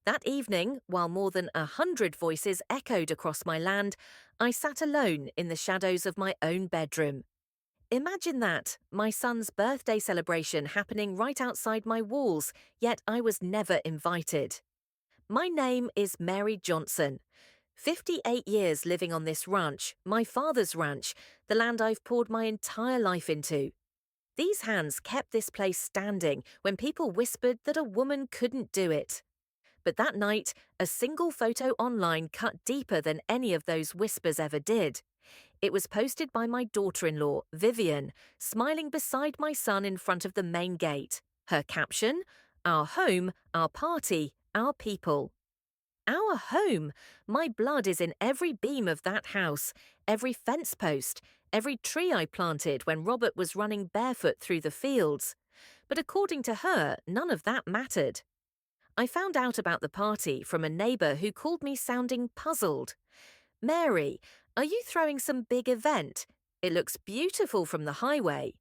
That evening, while more than 100 voices echoed across my land, I sat alone in the shadows of my own bedroom. Imagine that, my son's birthday celebration happening right outside my walls, yet I was never invited. My name is Mary Johnson. 58 years living on this ranch, my father's ranch, the land I've poured my entire life into. These hands kept this place standing when people whispered that a woman couldn't do it. But that night, a single photo online cut deeper than any of those whispers ever did. It was posted by my daughter-in-law, Vivian, smiling beside my son in front of the main gate. Her caption: "Our home, our party, our people." Our home! My blood is in every beam of that house, every fence post, every tree I planted when Robert was running barefoot through the fields. But according to her, none of that mattered. I found out about the party from a neighbour who called me sounding puzzled. "Mary, are you throwing some big event? It looks beautiful from the highway."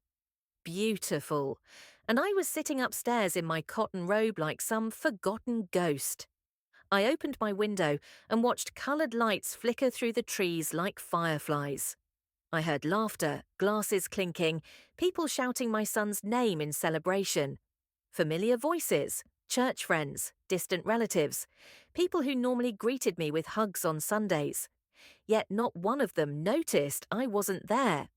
Beautiful. And I was sitting upstairs in my cotton robe like some forgotten ghost. I opened my window and watched coloured lights flicker through the trees like fireflies. I heard laughter, glasses clinking, people shouting my son's name in celebration. Familiar voices, church friends, distant relatives, people who normally greeted me with hugs on Sundays. Yet not one of them noticed I wasn't there.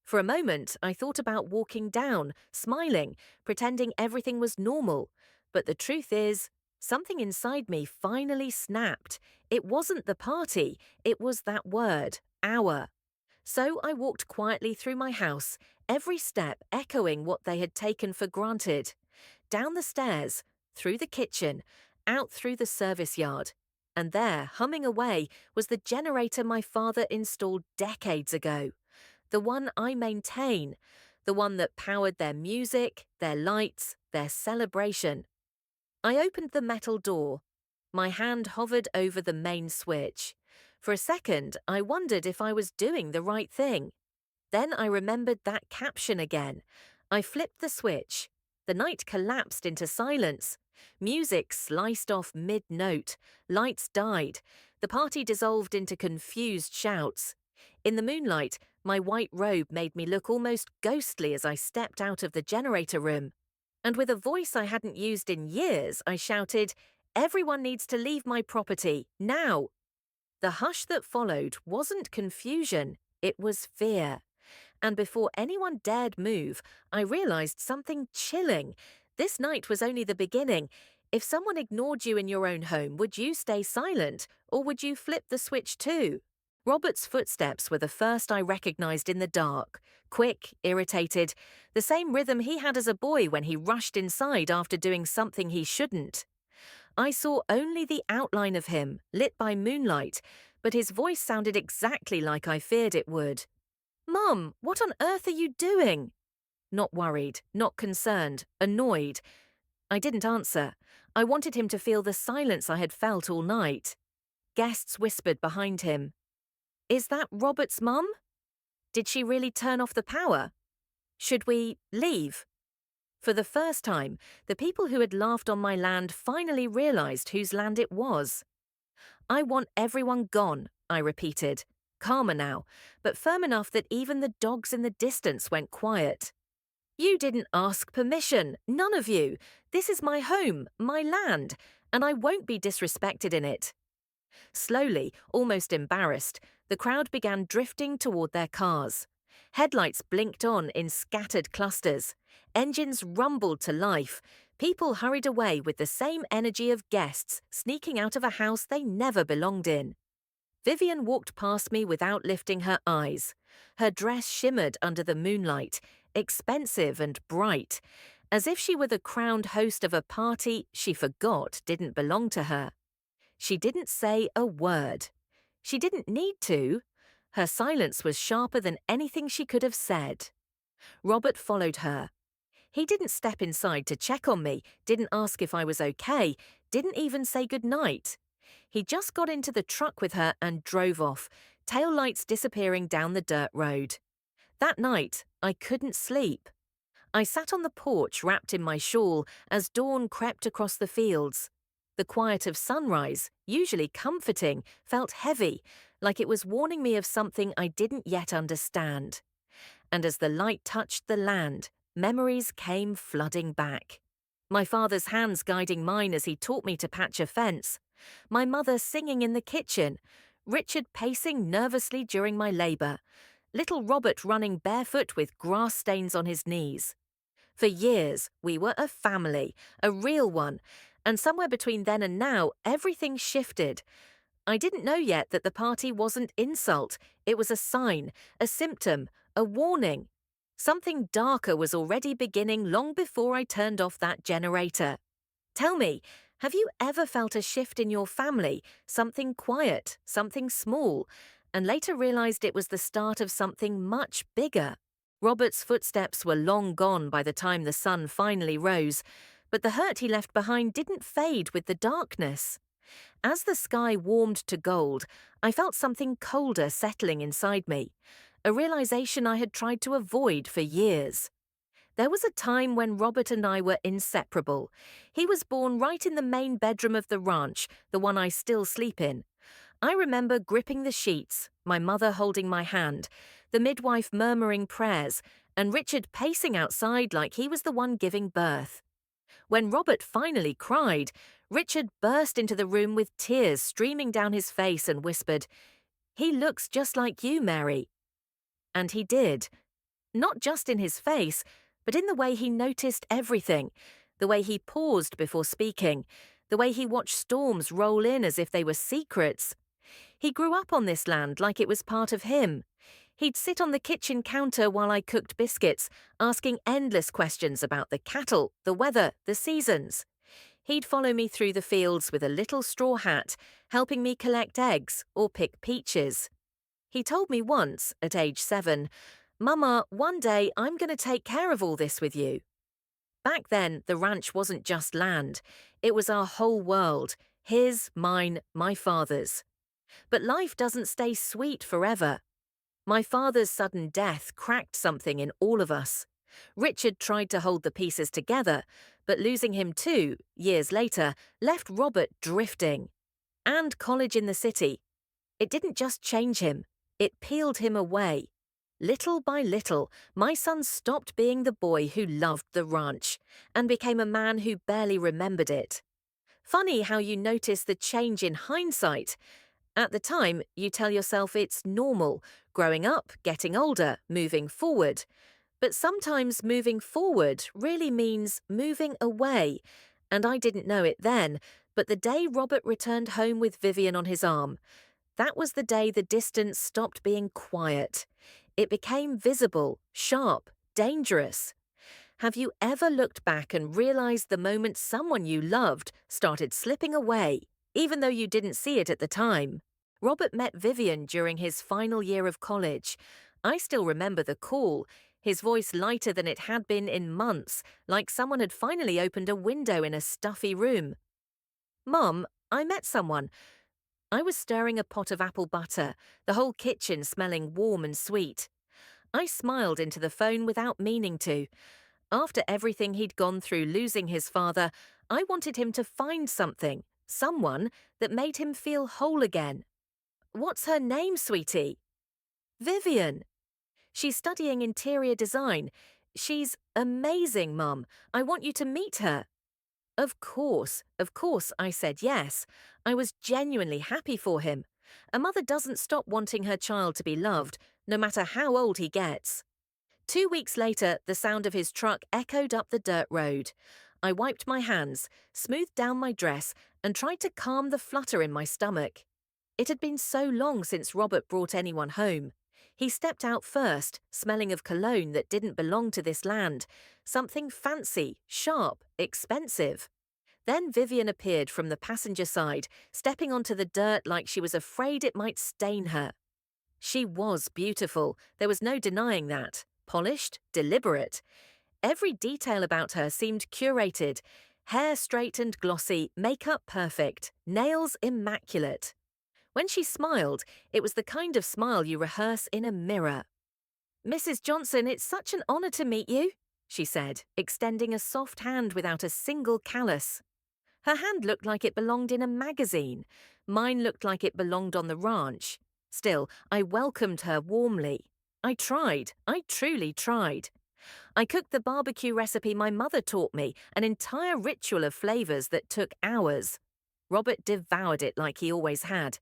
For a moment, I thought about walking down, smiling, pretending everything was normal. But the truth is, something inside me finally snapped. It wasn't the party, it was that word, our. So I walked quietly through my house, every step echoing what they had taken for granted. Down the stairs, through the kitchen, out through the service yard. And there, humming away, was the generator my father installed decades ago. The one I maintain, the one that powered their music, their lights, their celebration. I opened the metal door. My hand hovered over the main switch. For a second, I wondered if I was doing the right thing. Then I remembered that caption again. I flipped the switch. The night collapsed into silence. Music sliced off mid-note. Lights died. The party dissolved into confused shouts. In the moonlight, my white robe made me look almost ghostly as I stepped out of the generator room. And with a voice I hadn't used in years, I shouted, "Everyone needs to leave my property, now!" The hush that followed wasn't confusion, it was fear. And before anyone dared move, I realized something chilling. This night was only the beginning. If someone ignored you in your own home, would you stay silent, or would you flip the switch too? Robert's footsteps were the first I recognized in the dark, quick, irritated, the same rhythm he had as a boy when he rushed inside after doing something he shouldn't. I saw only the outline of him, lit by moonlight, but his voice sounded exactly like I feared it would. "Mum, what on earth are you doing?" Not worried, not concerned, annoyed. I didn't answer. I wanted him to feel the silence I had felt all night. Guests whispered behind him. "Is that Robert's mum? Did she really turn off the power? Should we leave?" For the first time, the people who had laughed on my land finally realized whose land it was. "I want everyone gone," I repeated, calmer now, but firm enough that even the dogs in the distance went quiet. "You didn't ask permission, none of you. This is my home, my land, and I won't be disrespected in it." Slowly, almost embarrassed, the crowd began drifting toward their cars. Headlights blinked on in scattered clusters. Engines rumbled to life. People hurried away with the same energy of guests sneaking out of a house they never belonged in. Vivian walked past me without lifting her eyes. Her dress shimmered under the moonlight, expensive and bright, as if she were the crowned host of a party she forgot didn't belong to her. She didn't say a word. She didn't need to. Her silence was sharper than anything she could have said. Robert followed her. He didn't step inside to check on me, didn't ask if I was okay, didn't even say goodnight. He just got into the truck with her and drove off, tail lights disappearing down the dirt road. That night, I couldn't sleep. I sat on the porch wrapped in my shawl as dawn crept across the fields. The quiet of sunrise, usually comforting, felt heavy, like it was warning me of something I didn't yet understand. And as the light touched the land, memories came flooding back. My father's hands guiding mine as he taught me to patch a fence, my mother singing in the kitchen, Richard pacing nervously during my labour, little Robert running barefoot with grass stains on his knees. For years, we were a family, a real one, and somewhere between then and now, everything shifted. I didn't know yet that the party wasn't insult, it was a sign, a symptom, a warning. Something darker was already beginning long before I turned off that generator. Tell me, have you ever felt a shift in your family, something quiet, something small, and later realized it was the start of something much bigger? Robert's footsteps were long gone by the time the sun finally rose, but the hurt he left behind didn't fade with the darkness. As the sky warmed to gold, I felt something colder settling inside me, a realization I had tried to avoid for years. There was a time when Robert and I were inseparable. He was born right in the main bedroom of the ranch, the one I still sleep in. I remember gripping the sheets, my mother holding my hand, the midwife murmuring prayers, and Richard pacing outside like he was the one giving birth. When Robert finally cried, Richard burst into the room with tears streaming down his face and whispered, "He looks just like you, Mary." And he did. Not just in his face, but in the way he noticed everything, the way he paused before speaking, the way he watched storms roll in as if they were secrets. He grew up on this land like it was part of him. He'd sit on the kitchen counter while I cooked biscuits, asking endless questions about the cattle, the weather, the seasons. He'd follow me through the fields with a little straw hat, helping me collect eggs or pick peaches. He told me once, at age 7, "Mama, one day I'm going to take care of all this with you." Back then, the ranch wasn't just land. It was our whole world, his, mine, my father's. But life doesn't stay sweet forever. My father's sudden death cracked something in all of us. Richard tried to hold the pieces together, but losing him too, years later, left Robert drifting. And college in the city. It didn't just change him, it peeled him away. Little by little, my son stopped being the boy who loved the ranch and became a man who barely remembered it. Funny how you notice the change in hindsight. At the time, you tell yourself it's normal, growing up, getting older, moving forward. But sometimes moving forward really means moving away. And I didn't know it then, but the day Robert returned home with Vivian on his arm, that was the day the distance stopped being quiet. It became visible, sharp, dangerous. Have you ever looked back and realized the moment someone you loved started slipping away, even though you didn't see it at the time? Robert met Vivian during his final year of college. I still remember the call, his voice lighter than it had been in months, like someone had finally opened a window in a stuffy room. "Mom, I met someone." I was stirring a pot of apple butter, the whole kitchen smelling warm and sweet. I smiled into the phone without meaning to. After everything he'd gone through losing his father, I wanted him to find something, someone, that made him feel whole again. "What's her name, sweetie?" "Vivian. She's studying interior design. She's amazing, Mum. I want you to meet her." Of course, I said yes. I was genuinely happy for him. A mother doesn't stop wanting her child to be loved, no matter how old he gets. 2 weeks later, the sound of his truck echoed up the dirt road. I wiped my hands, smoothed down my dress, and tried to calm the flutter in my stomach. It had been so long since Robert brought anyone home. He stepped out first, smelling of cologne that didn't belong to this land, something fancy, sharp, expensive. Then Vivian appeared from the passenger side, stepping onto the dirt like she was afraid it might stain her. She was beautiful, there was no denying that. Polished, deliberate. Every detail about her seemed curated. Hair straight and glossy, makeup perfect, nails immaculate. When she smiled, it was the kind of smile you rehearse in a mirror. "Mrs. Johnson, it's such an honor to meet you," she said, extending a soft hand without a single callus. Her hand looked like it belonged in a magazine. Mine looked like it belonged on the ranch. Still, I welcomed her warmly. I tried. I truly tried. I cooked the barbecue recipe my mother taught me, an entire ritual of flavors that took hours. Robert devoured it like he always had.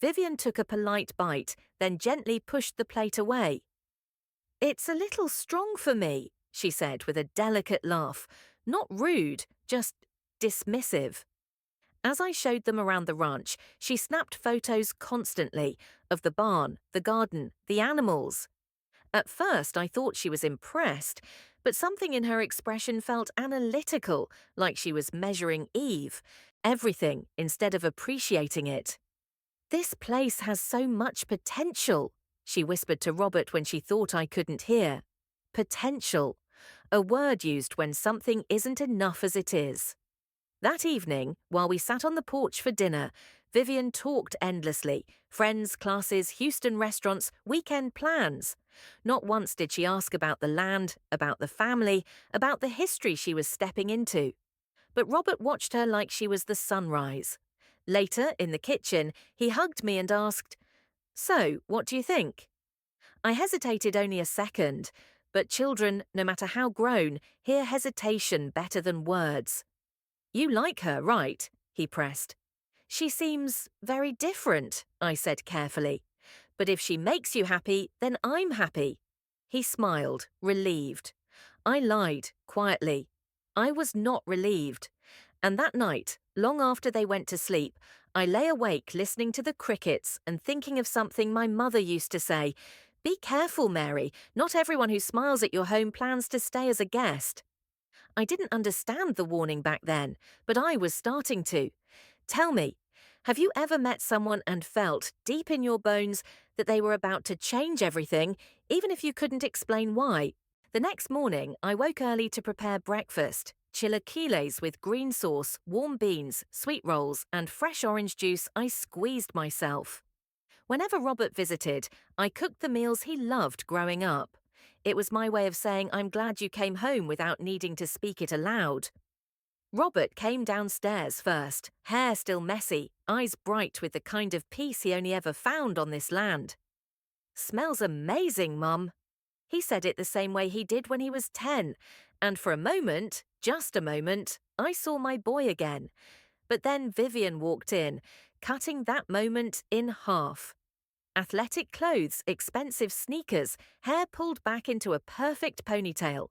Vivian took a polite bite, then gently pushed the plate away. "It's a little strong for me," she said with a delicate laugh. Not rude, just dismissive. As I showed them around the ranch, she snapped photos constantly of the barn, the garden, the animals. At first, I thought she was impressed, but something in her expression felt analytical, like she was measuring Eve, everything instead of appreciating it. "This place has so much potential," she whispered to Robert when she thought I couldn't hear. Potential, a word used when something isn't enough as it is. That evening, while we sat on the porch for dinner, Vivian talked endlessly. Friends, classes, Houston restaurants, weekend plans. Not once did she ask about the land, about the family, about the history she was stepping into. But Robert watched her like she was the sunrise. Later, in the kitchen, he hugged me and asked, "So, what do you think?" I hesitated only a second, but children, no matter how grown, hear hesitation better than words. "You like her, right?" he pressed. "She seems very different," I said carefully. "But if she makes you happy, then I'm happy." He smiled, relieved. I lied, quietly. I was not relieved. And that night, long after they went to sleep, I lay awake listening to the crickets and thinking of something my mother used to say. "Be careful, Mary. Not everyone who smiles at your home plans to stay as a guest." I didn't understand the warning back then, but I was starting to. Tell me, have you ever met someone and felt, deep in your bones, that they were about to change everything, even if you couldn't explain why? The next morning, I woke early to prepare breakfast. Chilaquiles with green sauce, warm beans, sweet rolls, and fresh orange juice. I squeezed myself. Whenever Robert visited, I cooked the meals he loved growing up. It was my way of saying I'm glad you came home without needing to speak it aloud. Robert came downstairs first, hair still messy, eyes bright with the kind of peace he only ever found on this land. "Smells amazing, Mum." He said it the same way he did when he was 10, and for a moment, just a moment, I saw my boy again. But then Vivian walked in, cutting that moment in half. Athletic clothes, expensive sneakers, hair pulled back into a perfect ponytail.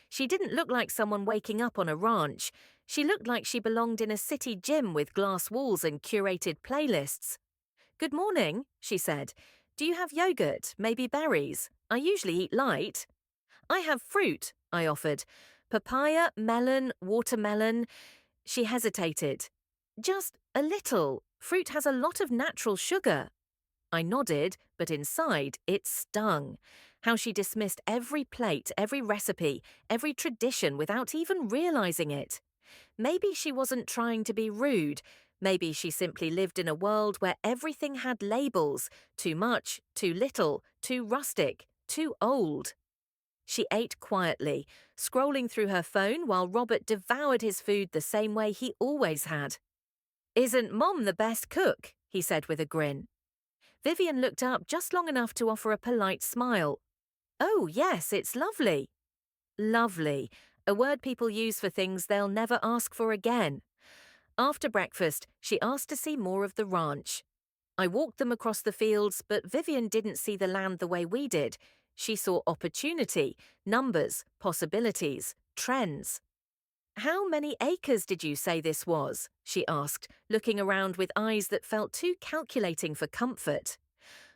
She didn't look like someone waking up on a ranch. She looked like she belonged in a city gym with glass walls and curated playlists. "Good morning," she said. "Do you have yogurt, maybe berries? I usually eat light." "I have fruit," I offered. "Papaya, melon, watermelon." She hesitated. "Just a little. Fruit has a lot of natural sugar." I nodded, but inside it stung. How she dismissed every plate, every recipe, every tradition without even realizing it. Maybe she wasn't trying to be rude. Maybe she simply lived in a world where everything had labels: too much, too little, too rustic, too old. She ate quietly, scrolling through her phone while Robert devoured his food the same way he always had. "Isn't Mom the best cook?" he said with a grin. Vivian looked up just long enough to offer a polite smile. "Oh, yes, it's lovely." Lovely, a word people use for things they'll never ask for again. After breakfast, she asked to see more of the ranch. I walked them across the fields, but Vivian didn't see the land the way we did. She saw opportunity, numbers, possibilities, trends. "How many acres did you say this was?" she asked, looking around with eyes that felt too calculating for comfort.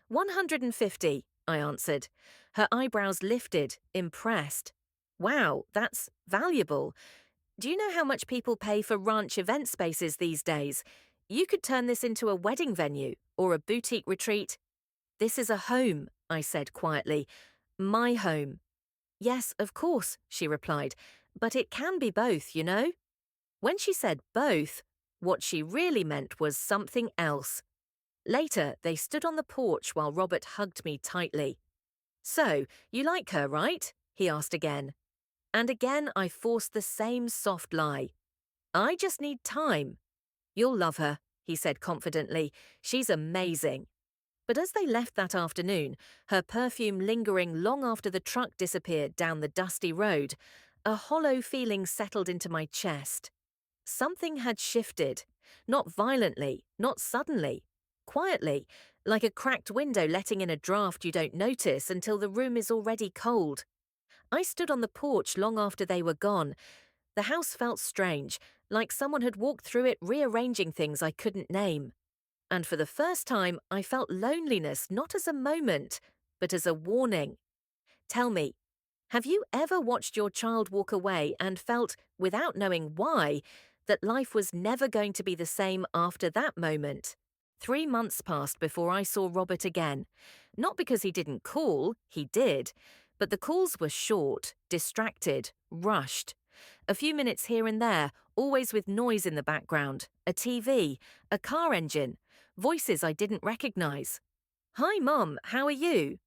150, I answered. Her eyebrows lifted, impressed. "Wow, that's valuable. Do you know how much people pay for ranch event spaces these days? You could turn this into a wedding venue or a boutique retreat." "This is a home," I said quietly. "My home." "Yes, of course," she replied, "but it can be both, you know?" When she said both, what she really meant was something else. Later, they stood on the porch while Robert hugged me tightly. "So, you like her, right?" he asked again. And again I forced the same soft lie. I just need time. You'll love her, he said confidently. She's amazing. But as they left that afternoon, her perfume lingering long after the truck disappeared down the dusty road, a hollow feeling settled into my chest. Something had shifted. Not violently, not suddenly. Quietly, like a cracked window letting in a draft you don't notice until the room is already cold. I stood on the porch long after they were gone. The house felt strange, like someone had walked through it rearranging things I couldn't name. And for the first time, I felt loneliness not as a moment, but as a warning. Tell me, have you ever watched your child walk away and felt, without knowing why, that life was never going to be the same after that moment? 3 months passed before I saw Robert again. Not because he didn't call, he did, but the calls were short, distracted, rushed. A few minutes here and there, always with noise in the background, a TV, a car engine, voices I didn't recognize. "Hi, Mom, how are you?"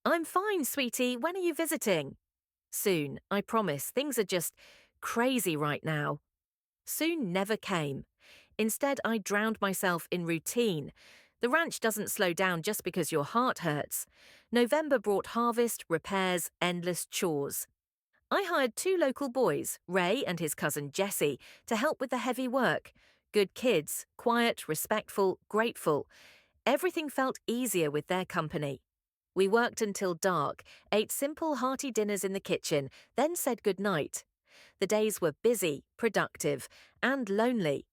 "I'm fine, sweetie, when are you visiting?" "Soon, I promise, things are just crazy right now." Soon never came. Instead, I drowned myself in routine. The ranch doesn't slow down just because your heart hurts. November brought harvest, repairs, endless chores. I hired 2 local boys, Ray and his cousin Jesse, to help with the heavy work. Good kids, quiet, respectful, grateful. Everything felt easier with their company. We worked until dark, ate simple, hearty dinners in the kitchen, then said goodnight. The days were busy, productive, and lonely.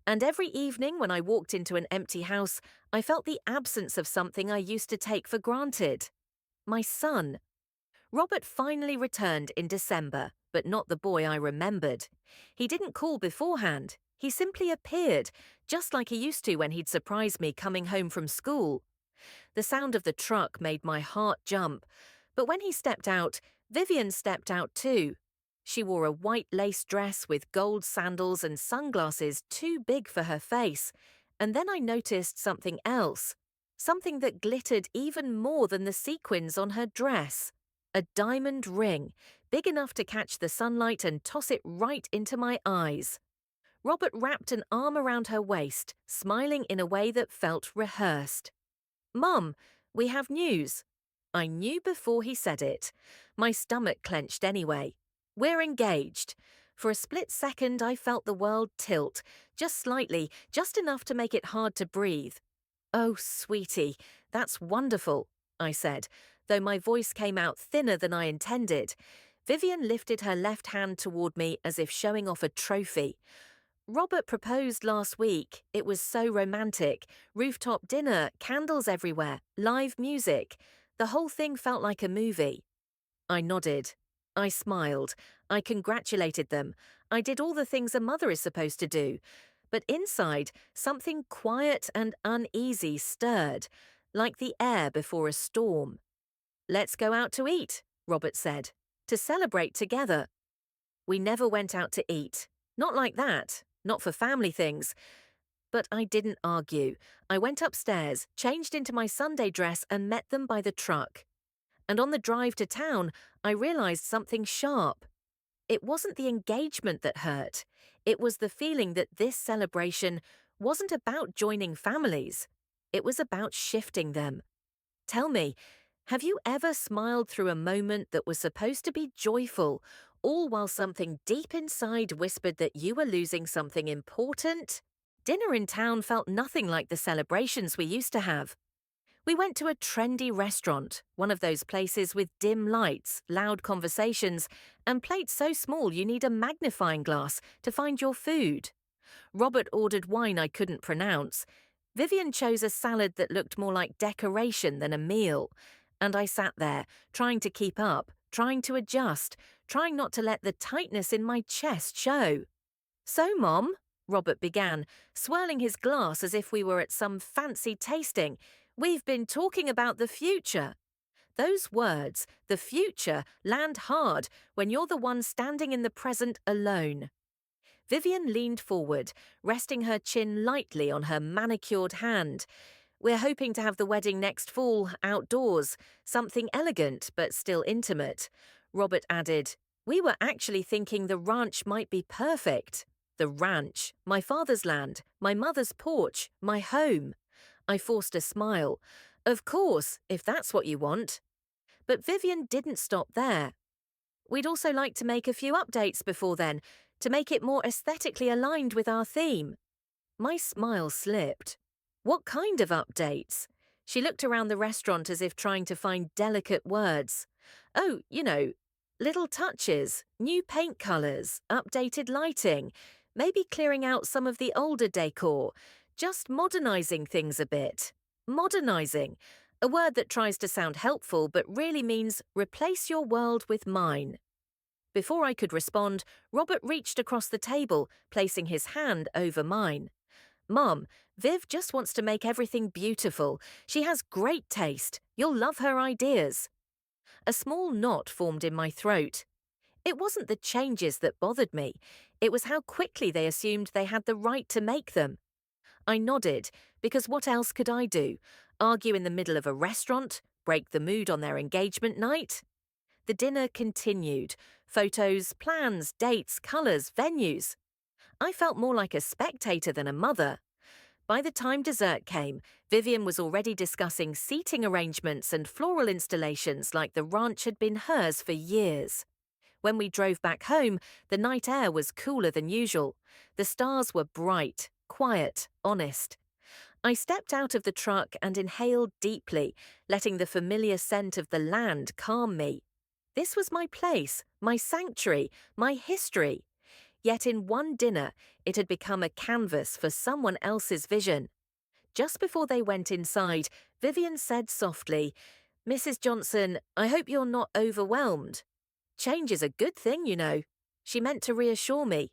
And every evening when I walked into an empty house, I felt the absence of something I used to take for granted. My son. Robert finally returned in December, but not the boy I remembered. He didn't call beforehand. He simply appeared, just like he used to when he'd surprise me coming home from school. The sound of the truck made my heart jump, but when he stepped out, Vivian stepped out too. She wore a white lace dress with gold sandals and sunglasses too big for her face, and then I noticed something else, something that glittered even more than the sequins on her dress. A diamond ring, big enough to catch the sunlight and toss it right into my eyes. Robert wrapped an arm around her waist, smiling in a way that felt rehearsed. "Mum, we have news." I knew before he said it. My stomach clenched anyway. "We're engaged." For a split second, I felt the world tilt, just slightly, just enough to make it hard to breathe. "Oh, sweetie, that's wonderful," I said, though my voice came out thinner than I intended. Vivian lifted her left hand toward me as if showing off a trophy. "Robert proposed last week. It was so romantic. Rooftop dinner, candles everywhere, live music. The whole thing felt like a movie." I nodded. I smiled. I congratulated them. I did all the things a mother is supposed to do. But inside, something quiet and uneasy stirred, like the air before a storm. "Let's go out to eat," Robert said, "to celebrate together." We never went out to eat. Not like that. Not for family things. But I didn't argue. I went upstairs, changed into my Sunday dress, and met them by the truck. And on the drive to town, I realized something sharp. It wasn't the engagement that hurt. It was the feeling that this celebration wasn't about joining families. It was about shifting them. Tell me, have you ever smiled through a moment that was supposed to be joyful, all while something deep inside whispered that you were losing something important? Dinner in town felt nothing like the celebrations we used to have. We went to a trendy restaurant, one of those places with dim lights, loud conversations, and plates so small you need a magnifying glass to find your food. Robert ordered wine I couldn't pronounce. Vivian chose a salad that looked more like decoration than a meal. And I sat there, trying to keep up, trying to adjust, trying not to let the tightness in my chest show. "So, Mom," Robert began, swirling his glass as if we were at some fancy tasting, "we've been talking about the future." Those words, the future, land hard when you're the one standing in the present alone. Vivian leaned forward, resting her chin lightly on her manicured hand. "We're hoping to have the wedding next fall, outdoors, something elegant but still intimate." Robert added, "We were actually thinking the ranch might be perfect." The ranch, my father's land, my mother's porch, my home. I forced a smile. Of course, if that's what you want. But Vivian didn't stop there. We'd also like to make a few updates before then, to make it more aesthetically aligned with our theme. My smile slipped. What kind of updates? She looked around the restaurant as if trying to find delicate words. Oh, little touches, new paint colours, updated lighting, maybe clearing out some of the older decor, just modernising things a bit. Modernising, a word that tries to sound helpful but really means replace your world with mine. Before I could respond, Robert reached across the table, placing his hand over mine. Mom, Viv just wants to make everything beautiful. She has great taste. You'll love her ideas. A small knot formed in my throat. It wasn't the changes that bothered me. It was how quickly they assumed they had the right to make them. I nodded, because what else could I do? Argue in the middle of a restaurant? Break the mood on their engagement night? The dinner continued. Photos, plans, dates, colours, venues. I felt more like a spectator than a mother. By the time dessert came, Vivian was already discussing seating arrangements and floral installations like the ranch had been hers for years. When we drove back home, the night air was cooler than usual. The stars were bright, quiet, honest. I stepped out of the truck and inhaled deeply, letting the familiar scent of the land calm me. This was my place, my sanctuary, my history. Yet in one dinner, it had become a canvas for someone else's vision. Just before they went inside, Vivian said softly, "Mrs. Johnson, I hope you're not overwhelmed." Change is a good thing, you know. She meant to reassure me.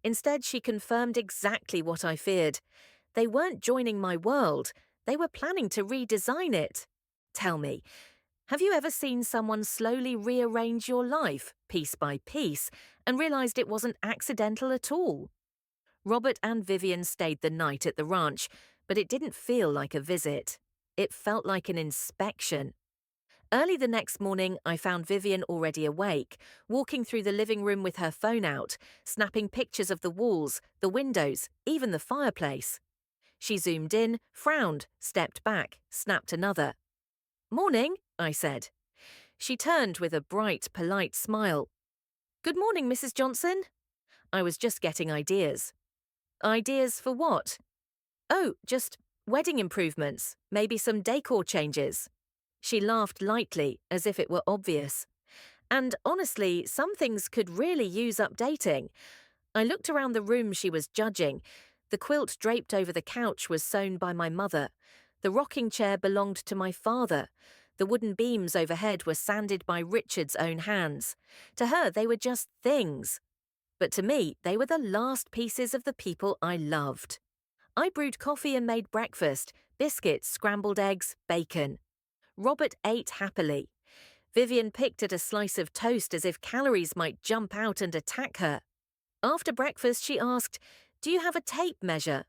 Instead, she confirmed exactly what I feared. They weren't joining my world. They were planning to redesign it. Tell me, have you ever seen someone slowly rearrange your life, piece by piece, and realized it wasn't accidental at all? Robert and Vivian stayed the night at the ranch, but it didn't feel like a visit. It felt like an inspection. Early the next morning, I found Vivian already awake, walking through the living room with her phone out, snapping pictures of the walls, the windows, even the fireplace. She zoomed in, frowned, stepped back, snapped another. "Morning," I said. She turned with a bright, polite smile. "Good morning, Mrs. Johnson." I was just getting ideas. Ideas for what? Oh, just wedding improvements, maybe some decor changes. She laughed lightly, as if it were obvious. And honestly, some things could really use updating. I looked around the room she was judging. The quilt draped over the couch was sewn by my mother. The rocking chair belonged to my father. The wooden beams overhead were sanded by Richard's own hands. To her, they were just things. But to me, they were the last pieces of the people I loved. I brewed coffee and made breakfast, biscuits, scrambled eggs, bacon. Robert ate happily. Vivian picked at a slice of toast as if calories might jump out and attack her. After breakfast, she asked, "Do you have a tape measure?"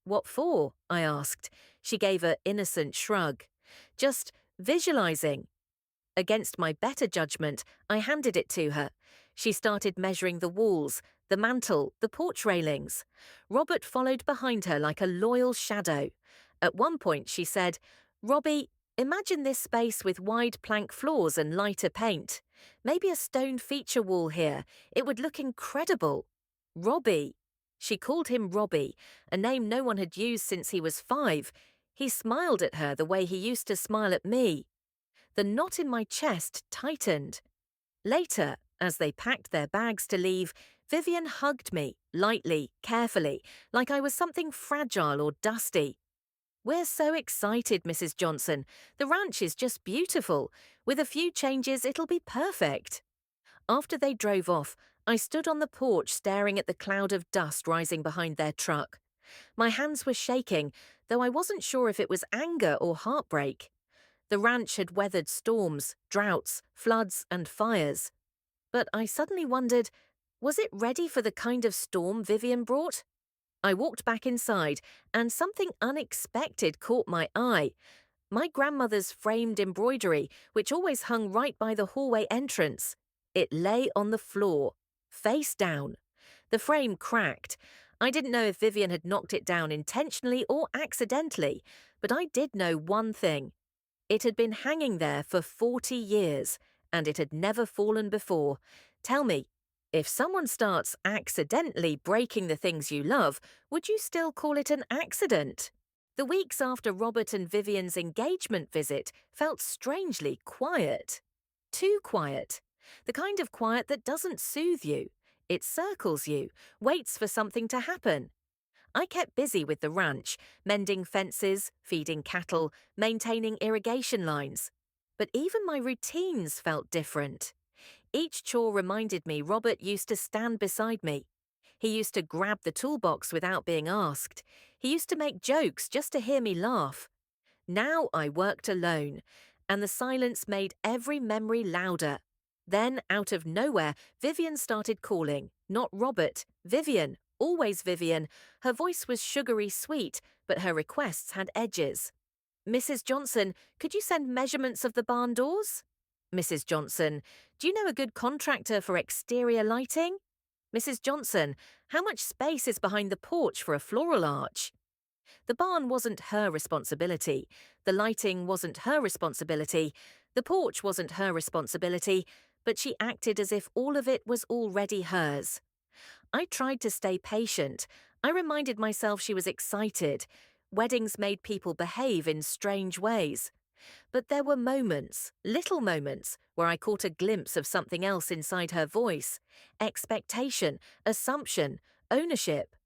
"What for?" I asked. She gave an innocent shrug. "Just visualizing." Against my better judgment, I handed it to her. She started measuring the walls, the mantel, the porch railings. Robert followed behind her like a loyal shadow. At one point, she said, "Robbie, imagine this space with wide plank floors and lighter paint. Maybe a stone feature wall here. It would look incredible." Robbie. She called him Robbie, a name no one had used since he was 5. He smiled at her the way he used to smile at me. The knot in my chest tightened. Later, as they packed their bags to leave, Vivian hugged me, lightly, carefully, like I was something fragile or dusty. "We're so excited, Mrs. Johnson. The ranch is just beautiful. With a few changes, it'll be perfect." After they drove off, I stood on the porch staring at the cloud of dust rising behind their truck. My hands were shaking, though I wasn't sure if it was anger or heartbreak. The ranch had weathered storms, droughts, floods, and fires. But I suddenly wondered, was it ready for the kind of storm Vivian brought? I walked back inside, and something unexpected caught my eye. My grandmother's framed embroidery, which always hung right by the hallway entrance. It lay on the floor, face down. The frame cracked. I didn't know if Vivian had knocked it down intentionally or accidentally, but I did know one thing. It had been hanging there for 40 years, and it had never fallen before. Tell me, if someone starts accidentally breaking the things you love, would you still call it an accident? The weeks after Robert and Vivian's engagement visit felt strangely quiet. Too quiet. The kind of quiet that doesn't soothe you. It circles you, waits for something to happen. I kept busy with the ranch, mending fences, feeding cattle, maintaining irrigation lines. But even my routines felt different. Each chore reminded me Robert used to stand beside me. He used to grab the toolbox without being asked. He used to make jokes just to hear me laugh. Now I worked alone, and the silence made every memory louder. Then, out of nowhere, Vivian started calling. Not Robert, Vivian, always Vivian. Her voice was sugary sweet, but her requests had edges. "Mrs. Johnson, could you send measurements of the barn doors?" "Mrs. Johnson, do you know a good contractor for exterior lighting?" "Mrs. Johnson, how much space is behind the porch for a floral arch?" The barn wasn't her responsibility. The lighting wasn't her responsibility. The porch wasn't her responsibility, but she acted as if all of it was already hers. I tried to stay patient. I reminded myself she was excited. Weddings made people behave in strange ways. But there were moments, little moments, where I caught a glimpse of something else inside her voice. Expectation, assumption, ownership.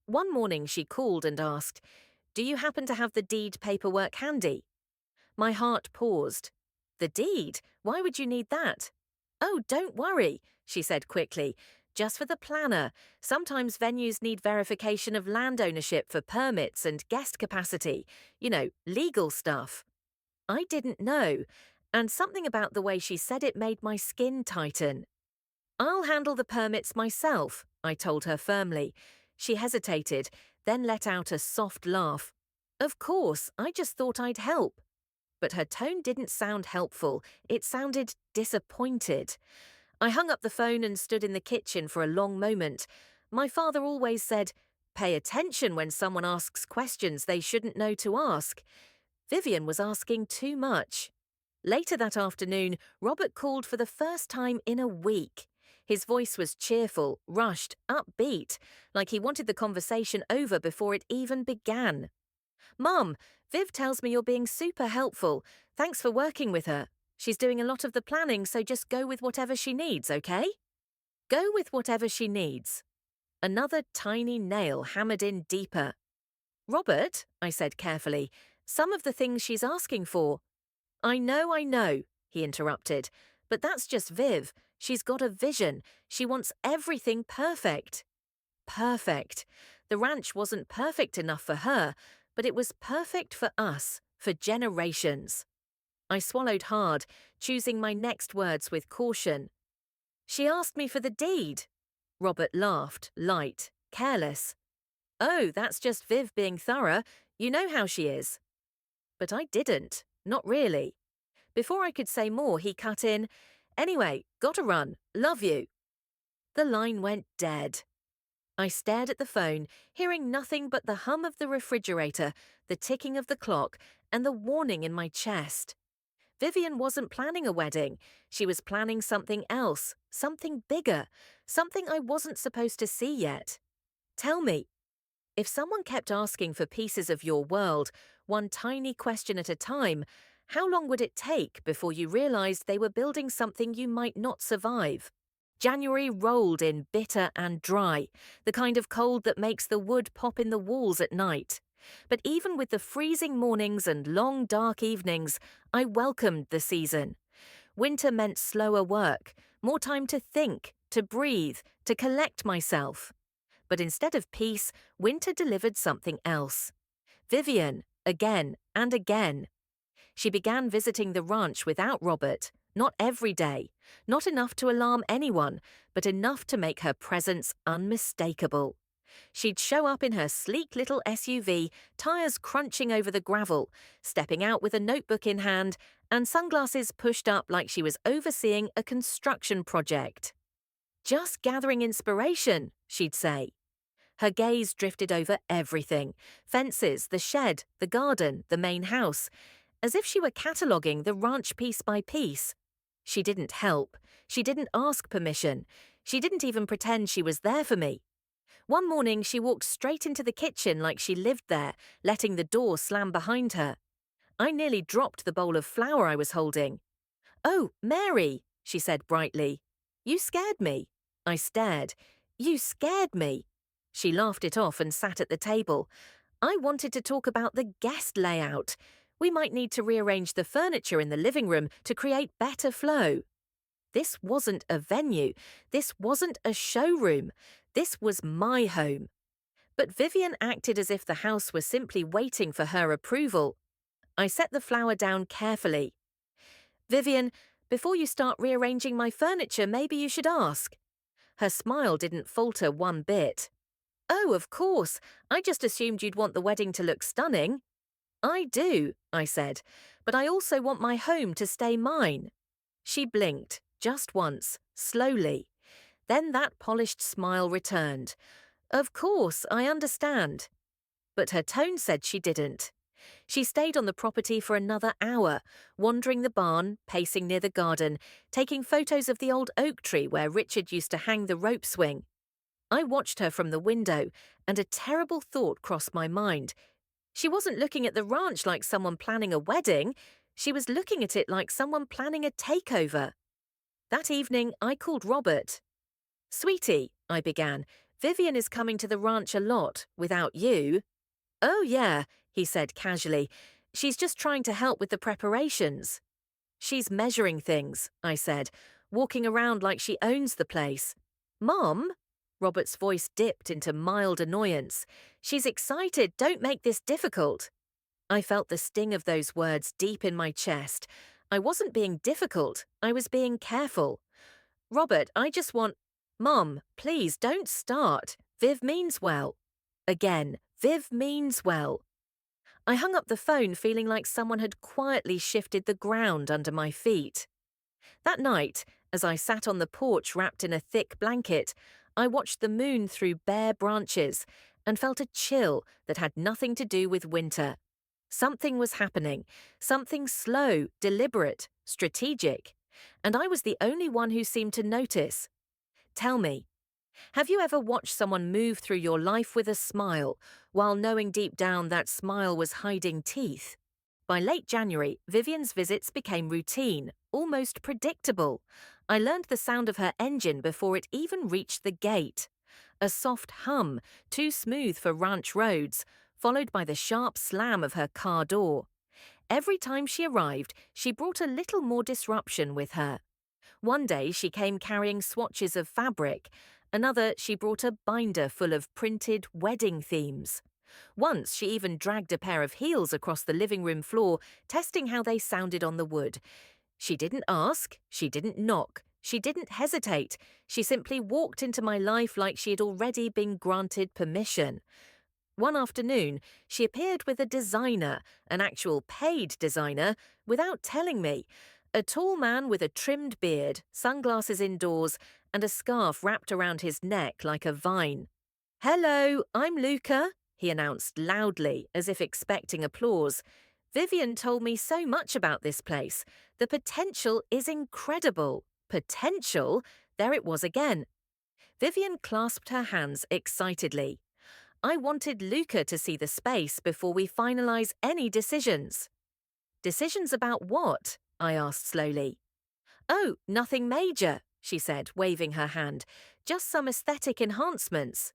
One morning she called and asked, "Do you happen to have the deed paperwork handy?" My heart paused. "The deed? Why would you need that?" "Oh, don't worry," she said quickly. "Just for the planner. Sometimes venues need verification of land ownership for permits and guest capacity. Legal stuff." I didn't know, and something about the way she said it made my skin tighten. "I'll handle the permits myself," I told her firmly. She hesitated, then let out a soft laugh. "Of course, I just thought I'd help." But her tone didn't sound helpful. It sounded disappointed. I hung up the phone and stood in the kitchen for a long moment. My father always said, "Pay attention when someone asks questions they shouldn't know to ask." Vivian was asking too much. Later that afternoon, Robert called for the first time in a week. His voice was cheerful, rushed, upbeat, like he wanted the conversation over before it even began. "Mum, Viv tells me you're being super helpful. Thanks for working with her. She's doing a lot of the planning, so just go with whatever she needs, okay?" Go with whatever she needs. Another tiny nail hammered in deeper. "Robert," I said carefully, "some of the things she's asking for—" I know," he interrupted. "But that's just Viv. She's got a vision. She wants everything perfect." Perfect. The ranch wasn't perfect enough for her, but it was perfect for us, for generations. I swallowed hard, choosing my next words with caution. "She asked me for the deed." Robert laughed, light, careless. "Oh, that's just Viv being thorough. You know how she is." But I didn't. Not really. Before I could say more, he cut in, "Anyway, gotta run. Love you." The line went dead. I stared at the phone, hearing nothing but the hum of the refrigerator, the ticking of the clock, and the warning in my chest. Vivian wasn't planning a wedding. She was planning something else, something bigger, something I wasn't supposed to see yet. Tell me, if someone kept asking for pieces of your world, one tiny question at a time, how long would it take before you realized they were building something you might not survive? January rolled in bitter and dry, the kind of cold that makes the wood pop in the walls at night. But even with the freezing mornings and long dark evenings, I welcomed the season. Winter meant slower work, more time to think, to breathe, to collect myself. But instead of peace, winter delivered something else. Vivian, again and again. She began visiting the ranch without Robert, not every day, not enough to alarm anyone, but enough to make her presence unmistakable. She'd show up in her sleek little SUV, tires crunching over the gravel, stepping out with a notebook in hand and sunglasses pushed up like she was overseeing a construction project. Just gathering inspiration, she'd say. Her gaze drifted over everything: fences, the shed, the garden, the main house, as if she were cataloguing the ranch piece by piece. She didn't help. She didn't ask permission. She didn't even pretend she was there for me. One morning, she walked straight into the kitchen like she lived there, letting the door slam behind her. I nearly dropped the bowl of flour I was holding. "Oh, Mary," she said brightly. "You scared me." I stared. "You scared me." She laughed it off and sat at the table. "I wanted to talk about the guest layout. We might need to rearrange the furniture in the living room to create better flow." This wasn't a venue. This wasn't a showroom. This was my home. But Vivian acted as if the house was simply waiting for her approval. I set the flower down carefully. "Vivian, before you start rearranging my furniture, maybe you should ask." Her smile didn't falter one bit. "Oh, of course. I just assumed you'd want the wedding to look stunning." "I do," I said, "but I also want my home to stay mine." She blinked, just once, slowly. Then that polished smile returned. "Of course, I understand." But her tone said she didn't. She stayed on the property for another hour, wandering the barn, pacing near the garden, taking photos of the old oak tree where Richard used to hang the rope swing. I watched her from the window, and a terrible thought crossed my mind. She wasn't looking at the ranch like someone planning a wedding. She was looking at it like someone planning a takeover. That evening, I called Robert. "Sweetie," I began, "Vivian is coming to the ranch a lot, without you." "Oh, yeah," he said casually. "She's just trying to help with the preparations." "She's measuring things," I said, walking around like she owns the place. "Mom?" Robert's voice dipped into mild annoyance. "She's excited. Don't make this difficult." I felt the sting of those words deep in my chest. I wasn't being difficult. I was being careful. "Robert, I just want—" "Mom, please don't start. Viv means well." Again, Viv means well. I hung up the phone feeling like someone had quietly shifted the ground under my feet. That night, as I sat on the porch wrapped in a thick blanket, I watched the moon through bare branches and felt a chill that had nothing to do with winter. Something was happening, something slow, deliberate, strategic, and I was the only one who seemed to notice. Tell me, have you ever watched someone move through your life with a smile, while knowing deep down that smile was hiding teeth? By late January, Vivian's visits became routine, almost predictable. I learned the sound of her engine before it even reached the gate. A soft hum, too smooth for ranch roads, followed by the sharp slam of her car door. Every time she arrived, she brought a little more disruption with her. One day she came carrying swatches of fabric. Another, she brought a binder full of printed wedding themes. Once she even dragged a pair of heels across the living room floor, testing how they sounded on the wood. She didn't ask, she didn't knock, she didn't hesitate. She simply walked into my life like she had already been granted permission. One afternoon, she appeared with a designer, an actual paid designer, without telling me. A tall man with a trimmed beard, sunglasses indoors, and a scarf wrapped around his neck like a vine. "Hello, I'm Luca," he announced loudly, as if expecting applause. "Vivian told me so much about this place. The potential is incredible." Potential? There it was again. Vivian clasped her hands excitedly. "I wanted Luca to see the space before we finalize any decisions." "Decisions about what?" I asked slowly. "Oh, nothing major," she said, waving her hand. "Just some aesthetic enhancements."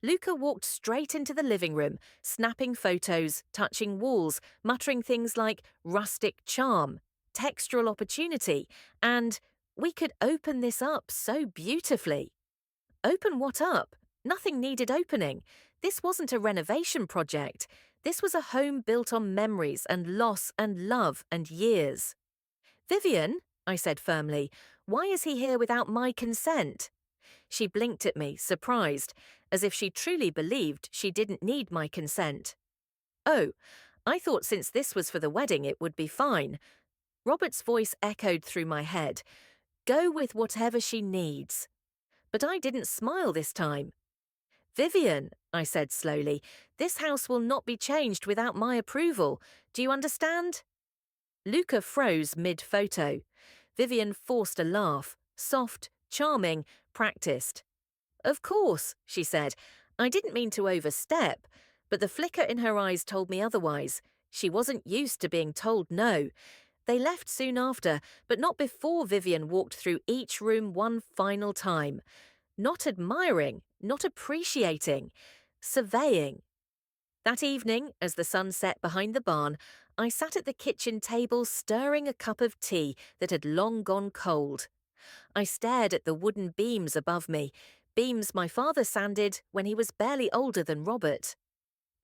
Luca walked straight into the living room, snapping photos, touching walls, muttering things like rustic charm, textural opportunity, and "we could open this up so beautifully." Open what up? Nothing needed opening. This wasn't a renovation project. This was a home built on memories and loss and love and years. "Vivian," I said firmly, "why is he here without my consent?" She blinked at me, surprised, as if she truly believed she didn't need my consent. "Oh, I thought since this was for the wedding it would be fine." Robert's voice echoed through my head. "Go with whatever she needs." But I didn't smile this time. Vivian, I said slowly, this house will not be changed without my approval. Do you understand? Luca froze mid-photo. Vivian forced a laugh, soft, charming, practiced. Of course, she said. I didn't mean to overstep, but the flicker in her eyes told me otherwise. She wasn't used to being told no. They left soon after, but not before Vivian walked through each room one final time. Not admiring, not appreciating, surveying. That evening, as the sun set behind the barn, I sat at the kitchen table stirring a cup of tea that had long gone cold. I stared at the wooden beams above me, beams my father sanded when he was barely older than Robert.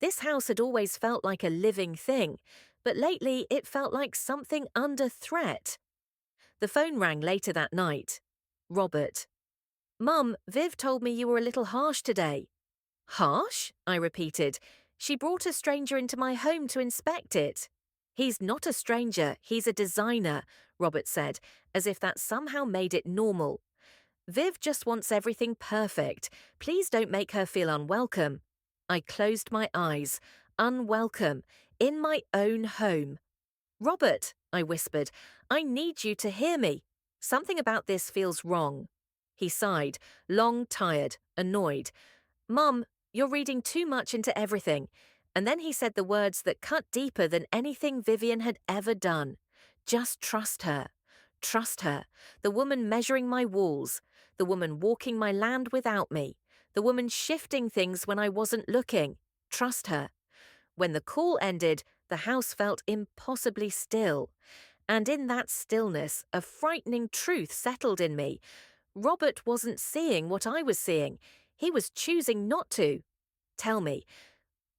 This house had always felt like a living thing, but lately it felt like something under threat. The phone rang later that night. Robert. Mum, Viv told me you were a little harsh today. Harsh? I repeated. She brought a stranger into my home to inspect it. He's not a stranger, he's a designer, Robert said, as if that somehow made it normal. Viv just wants everything perfect. Please don't make her feel unwelcome. I closed my eyes. Unwelcome. In my own home. Robert, I whispered, I need you to hear me. Something about this feels wrong. He sighed, long, tired, annoyed. Mum, you're reading too much into everything. And then he said the words that cut deeper than anything Vivian had ever done. Just trust her. Trust her. The woman measuring my walls. The woman walking my land without me. The woman shifting things when I wasn't looking. Trust her. When the call ended, the house felt impossibly still. And in that stillness, a frightening truth settled in me. Robert wasn't seeing what I was seeing. He was choosing not to. Tell me,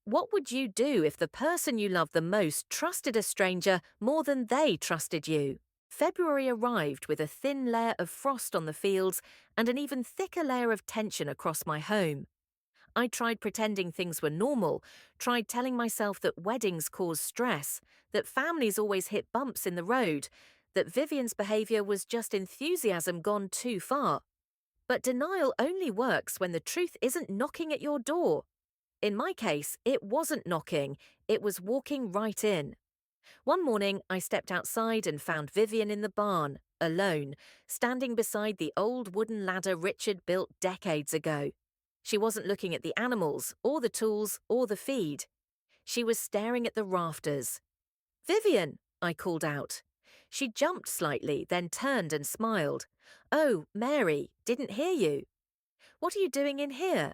what would you do if the person you loved the most trusted a stranger more than they trusted you? February arrived with a thin layer of frost on the fields and an even thicker layer of tension across my home. I tried pretending things were normal, tried telling myself that weddings cause stress, that families always hit bumps in the road, that Vivian's behavior was just enthusiasm gone too far. But denial only works when the truth isn't knocking at your door. In my case, it wasn't knocking, it was walking right in. One morning, I stepped outside and found Vivian in the barn, alone, standing beside the old wooden ladder Richard built decades ago. She wasn't looking at the animals, or the tools, or the feed. She was staring at the rafters. Vivian, I called out. She jumped slightly, then turned and smiled. Oh, Mary, didn't hear you. What are you doing in here?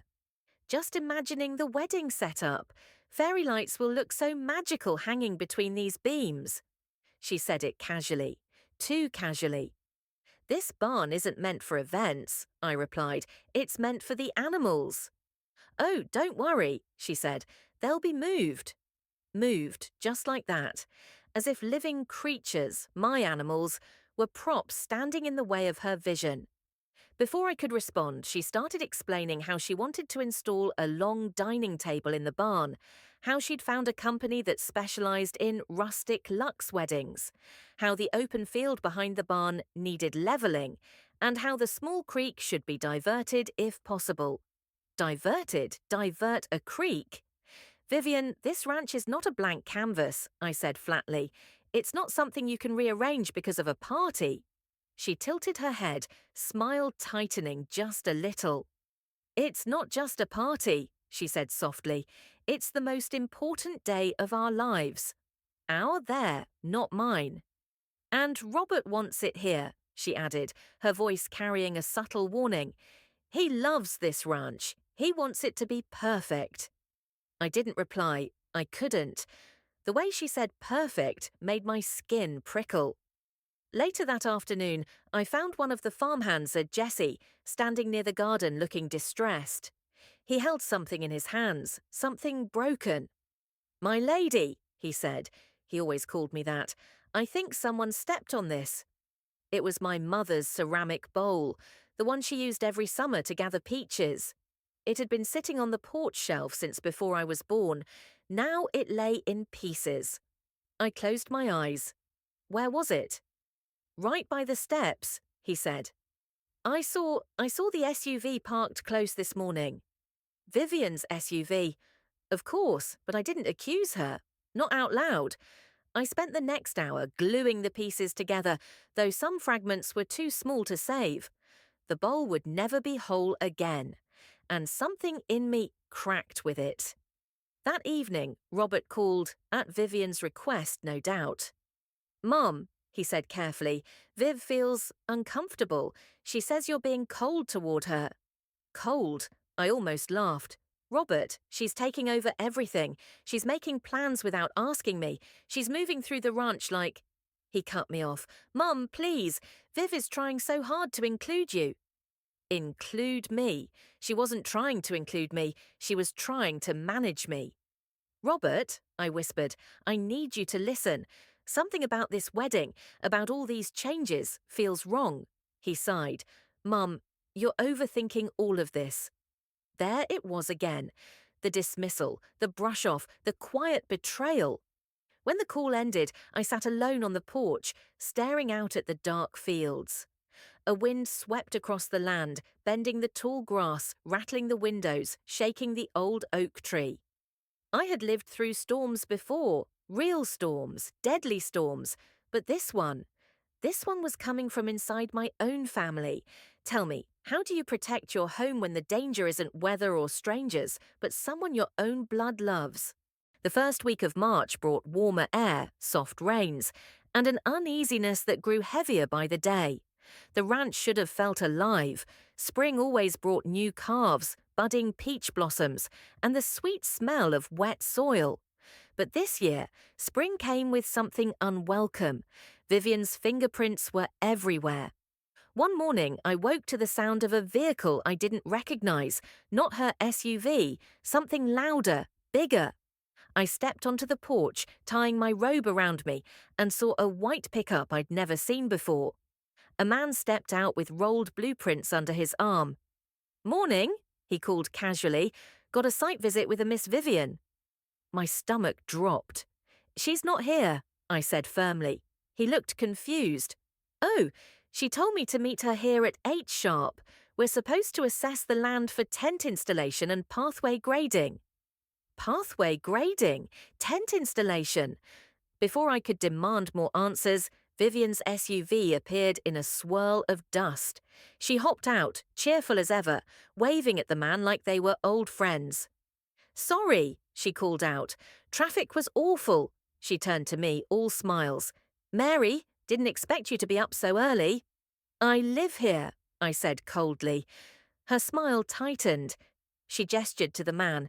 Just imagining the wedding setup. Fairy lights will look so magical hanging between these beams. She said it casually, too casually. This barn isn't meant for events, I replied. It's meant for the animals. Oh, don't worry, she said. They'll be moved. Moved, just like that, as if living creatures, my animals, were props standing in the way of her vision. Before I could respond, she started explaining how she wanted to install a long dining table in the barn, how she'd found a company that specialized in rustic luxe weddings, how the open field behind the barn needed leveling, and how the small creek should be diverted if possible. Diverted? Divert a creek? Vivian, this ranch is not a blank canvas, I said flatly. It's not something you can rearrange because of a party. She tilted her head, smile tightening just a little. It's not just a party, she said softly. It's the most important day of our lives. Our there, not mine. And Robert wants it here, she added, her voice carrying a subtle warning. He loves this ranch. He wants it to be perfect. I didn't reply. I couldn't. The way she said perfect made my skin prickle. Later that afternoon, I found one of the farmhands at Jesse, standing near the garden looking distressed. He held something in his hands, something broken. My lady, he said. He always called me that. I think someone stepped on this. It was my mother's ceramic bowl, the one she used every summer to gather peaches. It had been sitting on the porch shelf since before I was born. Now it lay in pieces. I closed my eyes. Where was it? Right by the steps, he said. I saw the SUV parked close this morning. Vivian's SUV. Of course, but I didn't accuse her. Not out loud. I spent the next hour gluing the pieces together, though some fragments were too small to save. The bowl would never be whole again, and something in me cracked with it. That evening, Robert called, at Vivian's request, no doubt. "Mom," he said carefully, "Viv feels uncomfortable. She says you're being cold toward her." Cold? I almost laughed. "Robert, she's taking over everything. She's making plans without asking me. She's moving through the ranch like—" He cut me off. "Mum, please. Viv is trying so hard to include you." Include me? She wasn't trying to include me. She was trying to manage me. "Robert," I whispered, "I need you to listen. Something about this wedding, about all these changes, feels wrong." He sighed. "Mum, you're overthinking all of this." There it was again. The dismissal, the brush off, the quiet betrayal. When the call ended, I sat alone on the porch, staring out at the dark fields. A wind swept across the land, bending the tall grass, rattling the windows, shaking the old oak tree. I had lived through storms before, real storms, deadly storms, but this one was coming from inside my own family. Tell me, how do you protect your home when the danger isn't weather or strangers, but someone your own blood loves? The first week of March brought warmer air, soft rains, and an uneasiness that grew heavier by the day. The ranch should have felt alive. Spring always brought new calves, budding peach blossoms, and the sweet smell of wet soil. But this year, spring came with something unwelcome. Vivian's fingerprints were everywhere. One morning, I woke to the sound of a vehicle I didn't recognize, not her SUV, something louder, bigger. I stepped onto the porch, tying my robe around me, and saw a white pickup I'd never seen before. A man stepped out with rolled blueprints under his arm. "Morning," he called casually. "Got a site visit with a Miss Vivian." My stomach dropped. "She's not here," I said firmly. He looked confused. "Oh, she told me to meet her here at 8 sharp. We're supposed to assess the land for tent installation and pathway grading." Pathway grading? Tent installation? Before I could demand more answers, Vivian's SUV appeared in a swirl of dust. She hopped out, cheerful as ever, waving at the man like they were old friends. "Sorry," she called out. "Traffic was awful." She turned to me, all smiles. "Mary, didn't expect you to be up so early." "I live here," I said coldly. Her smile tightened. She gestured to the man.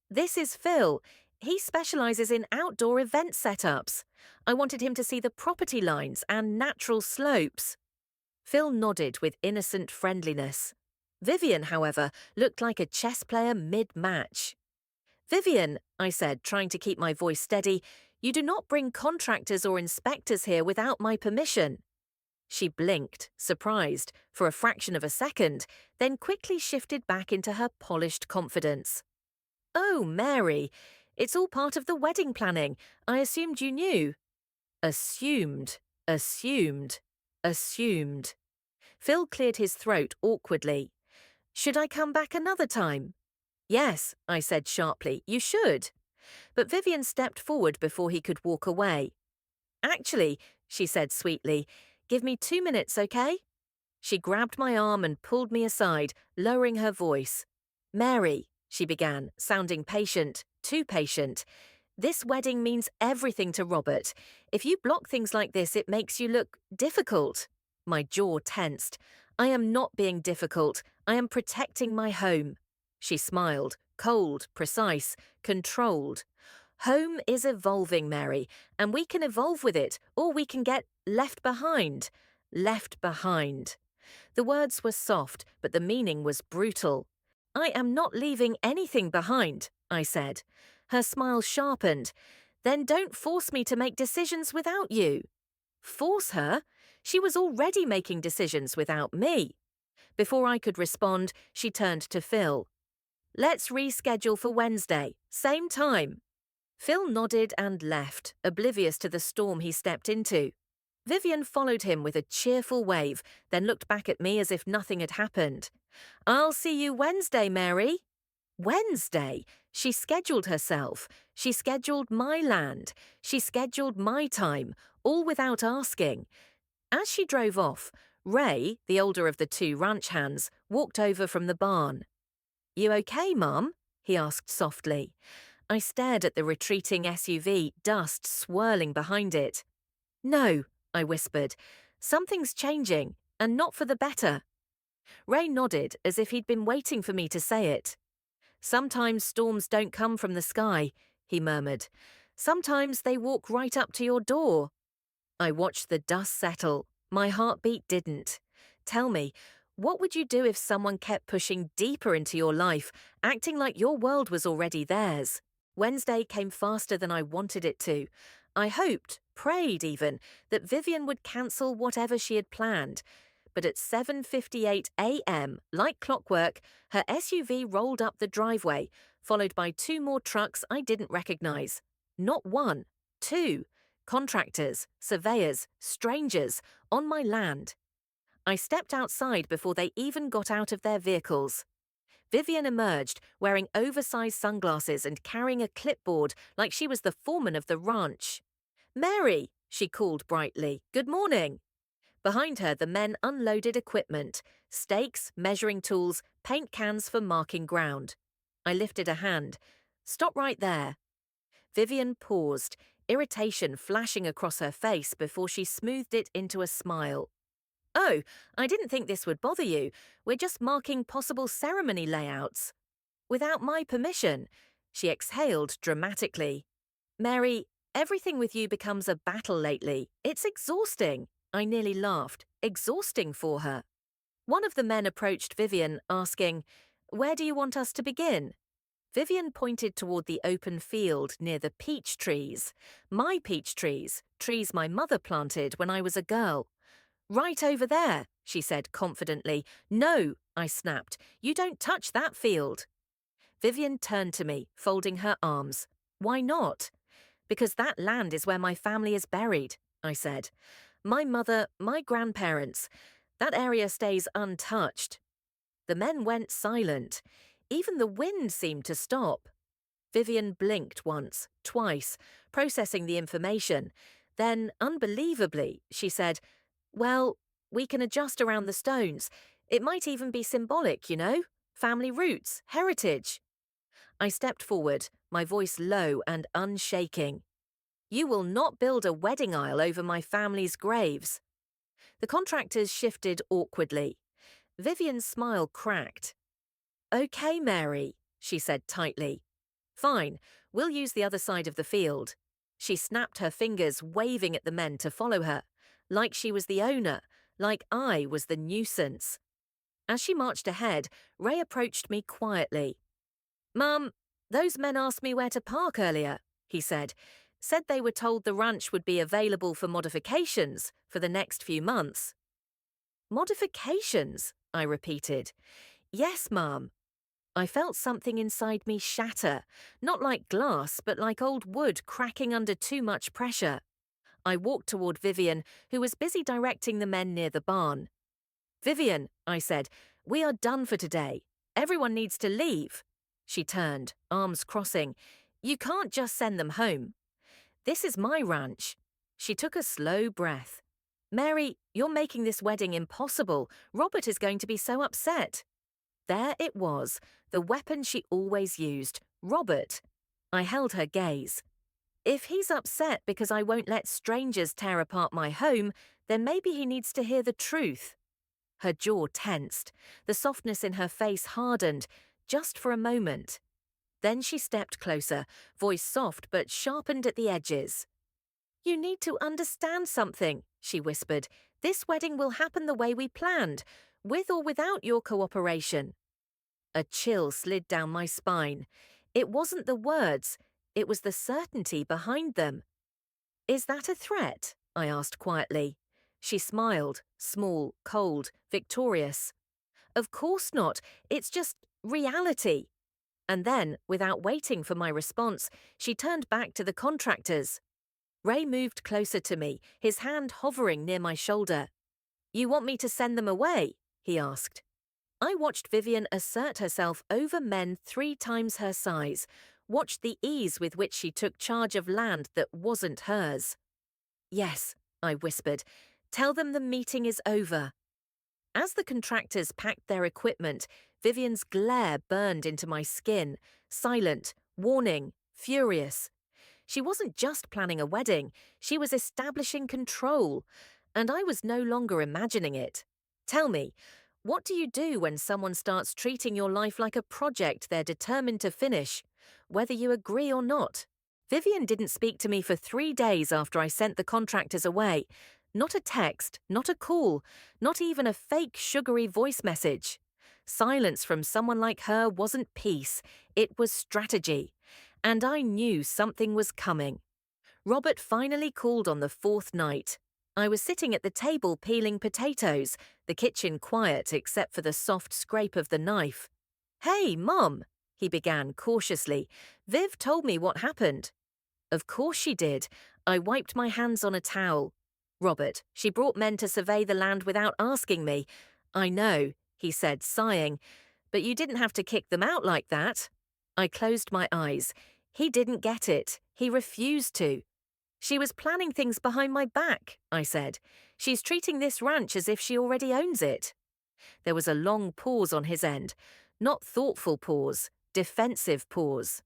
"This is Phil. He specializes in outdoor event setups. I wanted him to see the property lines and natural slopes." Phil nodded with innocent friendliness. Vivian, however, looked like a chess player mid-match. "Vivian," I said, trying to keep my voice steady, "you do not bring contractors or inspectors here without my permission." She blinked, surprised, for a fraction of a second, then quickly shifted back into her polished confidence. "Oh, Mary, it's all part of the wedding planning. I assumed you knew." Assumed, assumed, assumed. Phil cleared his throat awkwardly. "Should I come back another time?" "Yes," I said sharply, "you should." But Vivian stepped forward before he could walk away. "Actually," she said sweetly, "give me 2 minutes, okay?" She grabbed my arm and pulled me aside, lowering her voice. "Mary," she began, sounding patient, too patient. "This wedding means everything to Robert. If you block things like this, it makes you look difficult." My jaw tensed. "I am not being difficult. I am protecting my home." She smiled, cold, precise, controlled. "Home is evolving, Mary, and we can evolve with it, or we can get left behind. Left behind." The words were soft, but the meaning was brutal. "I am not leaving anything behind," I said. Her smile sharpened. "Then don't force me to make decisions without you." Force her? She was already making decisions without me. Before I could respond, she turned to Phil. "Let's reschedule for Wednesday, same time." Phil nodded and left, oblivious to the storm he stepped into. Vivian followed him with a cheerful wave, then looked back at me as if nothing had happened. I'll see you Wednesday, Mary. Wednesday? She scheduled herself. She scheduled my land. She scheduled my time, all without asking. As she drove off, Ray, the older of the two ranch hands, walked over from the barn. You okay, Mum? He asked softly. I stared at the retreating SUV, dust swirling behind it. No, I whispered. Something's changing, and not for the better. Ray nodded as if he'd been waiting for me to say it. Sometimes storms don't come from the sky, he murmured. Sometimes they walk right up to your door. I watched the dust settle. My heartbeat didn't. Tell me, what would you do if someone kept pushing deeper into your life, acting like your world was already theirs? Wednesday came faster than I wanted it to. I hoped, prayed even, that Vivian would cancel whatever she had planned. But at 7:58 a.m., like clockwork, her SUV rolled up the driveway, followed by two more trucks I didn't recognize. Not one, two. Contractors, surveyors, strangers, on my land. I stepped outside before they even got out of their vehicles. Vivian emerged, wearing oversized sunglasses and carrying a clipboard like she was the foreman of the ranch. Mary, she called brightly, good morning. Behind her, the men unloaded equipment, stakes, measuring tools, paint cans for marking ground. I lifted a hand. Stop right there. Vivian paused, irritation flashing across her face before she smoothed it into a smile. Oh, I didn't think this would bother you. We're just marking possible ceremony layouts. Without my permission, she exhaled dramatically. Mary, everything with you becomes a battle lately. It's exhausting. I nearly laughed. Exhausting for her. One of the men approached Vivian, asking, Where do you want us to begin? Vivian pointed toward the open field near the peach trees. My peach trees, trees my mother planted when I was a girl. Right over there, she said confidently. No, I snapped. You don't touch that field. Vivian turned to me, folding her arms. Why not? Because that land is where my family is buried, I said. My mother, my grandparents. That area stays untouched. The men went silent. Even the wind seemed to stop. Vivian blinked once, twice, processing the information. Then, unbelievably, she said, Well, we can adjust around the stones. It might even be symbolic, you know? Family roots, heritage. I stepped forward, my voice low and unshaking. You will not build a wedding aisle over my family's graves. The contractors shifted awkwardly. Vivian's smile cracked. Okay, Mary, she said tightly. Fine, we'll use the other side of the field. She snapped her fingers, waving at the men to follow her, like she was the owner, like I was the nuisance. As she marched ahead, Ray approached me quietly. Mum, those men asked me where to park earlier, he said. Said they were told the ranch would be available for modifications for the next few months. Modifications, I repeated. Yes, Mum. I felt something inside me shatter, not like glass, but like old wood cracking under too much pressure. I walked toward Vivian, who was busy directing the men near the barn. Vivian, I said, we are done for today. Everyone needs to leave. She turned, arms crossing. You can't just send them home. This is my ranch. She took a slow breath. Mary, you're making this wedding impossible. Robert is going to be so upset. There it was, the weapon she always used, Robert. I held her gaze. If he's upset because I won't let strangers tear apart my home, then maybe he needs to hear the truth. Her jaw tensed. The softness in her face hardened, just for a moment. Then she stepped closer, voice soft but sharpened at the edges. You need to understand something, she whispered. This wedding will happen the way we planned, with or without your cooperation. A chill slid down my spine. It wasn't the words, it was the certainty behind them. Is that a threat? I asked quietly. She smiled, small, cold, victorious. Of course not, it's just reality. And then, without waiting for my response, she turned back to the contractors. Ray moved closer to me, his hand hovering near my shoulder. "You want me to send them away?" he asked. I watched Vivian assert herself over men 3 times her size, watched the ease with which she took charge of land that wasn't hers. "Yes," I whispered. "Tell them the meeting is over." As the contractors packed their equipment, Vivian's glare burned into my skin, silent, warning, furious. She wasn't just planning a wedding, she was establishing control, and I was no longer imagining it. "Tell me, what do you do when someone starts treating your life like a project they're determined to finish, whether you agree or not?" Vivian didn't speak to me for 3 days after I sent the contractors away. Not a text, not a call, not even a fake sugary voice message. Silence from someone like her wasn't peace, it was strategy. And I knew something was coming. Robert finally called on the 4th night. I was sitting at the table peeling potatoes, the kitchen quiet except for the soft scrape of the knife. "Hey, Mum," he began cautiously. "Viv told me what happened." "Of course she did." I wiped my hands on a towel. "Robert, she brought men to survey the land without asking me." "I know," he said, sighing, "but you didn't have to kick them out like that." I closed my eyes. He didn't get it. He refused to. "She was planning things behind my back," I said. "She's treating this ranch as if she already owns it." There was a long pause on his end. Not thoughtful pause, defensive pause.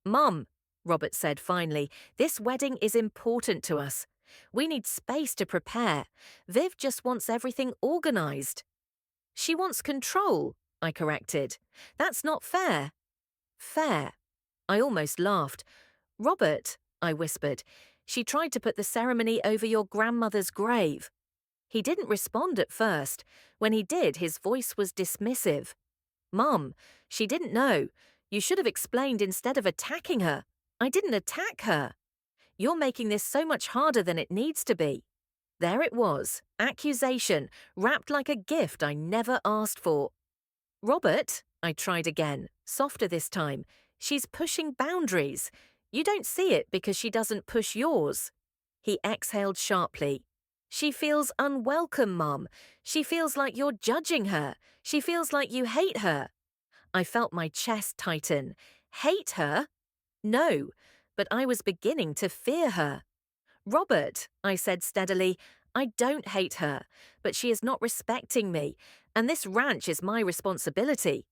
"Mum," Robert said finally, "this wedding is important to us. We need space to prepare. Viv just wants everything organized." "She wants control," I corrected. "That's not fair." "Fair." I almost laughed. "Robert," I whispered, "she tried to put the ceremony over your grandmother's grave." He didn't respond at first. When he did, his voice was dismissive. "Mum, she didn't know. You should have explained instead of attacking her." "I didn't attack her." "You're making this so much harder than it needs to be." There it was, accusation, wrapped like a gift I never asked for. "Robert," I tried again, softer this time, "she's pushing boundaries. You don't see it because she doesn't push yours." He exhaled sharply. "She feels unwelcome, Mum. She feels like you're judging her. She feels like you hate her." I felt my chest tighten. Hate her? No, but I was beginning to fear her. "Robert," I said steadily, "I don't hate her, but she is not respecting me, and this ranch is my responsibility."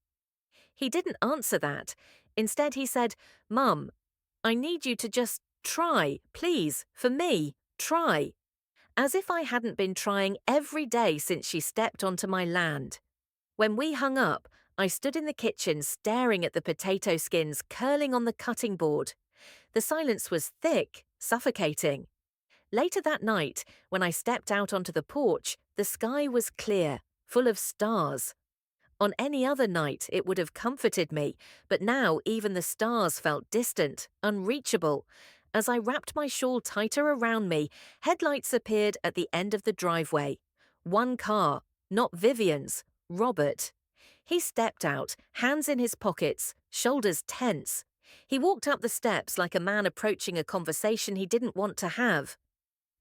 He didn't answer that. Instead he said, "Mum, I need you to just try, please, for me, try." As if I hadn't been trying every day since she stepped onto my land. When we hung up, I stood in the kitchen staring at the potato skins curling on the cutting board. The silence was thick, suffocating. Later that night, when I stepped out onto the porch, the sky was clear, full of stars. On any other night, it would have comforted me, but now even the stars felt distant, unreachable. As I wrapped my shawl tighter around me, headlights appeared at the end of the driveway. One car, not Vivian's, Robert. He stepped out, hands in his pockets, shoulders tense. He walked up the steps like a man approaching a conversation he didn't want to have.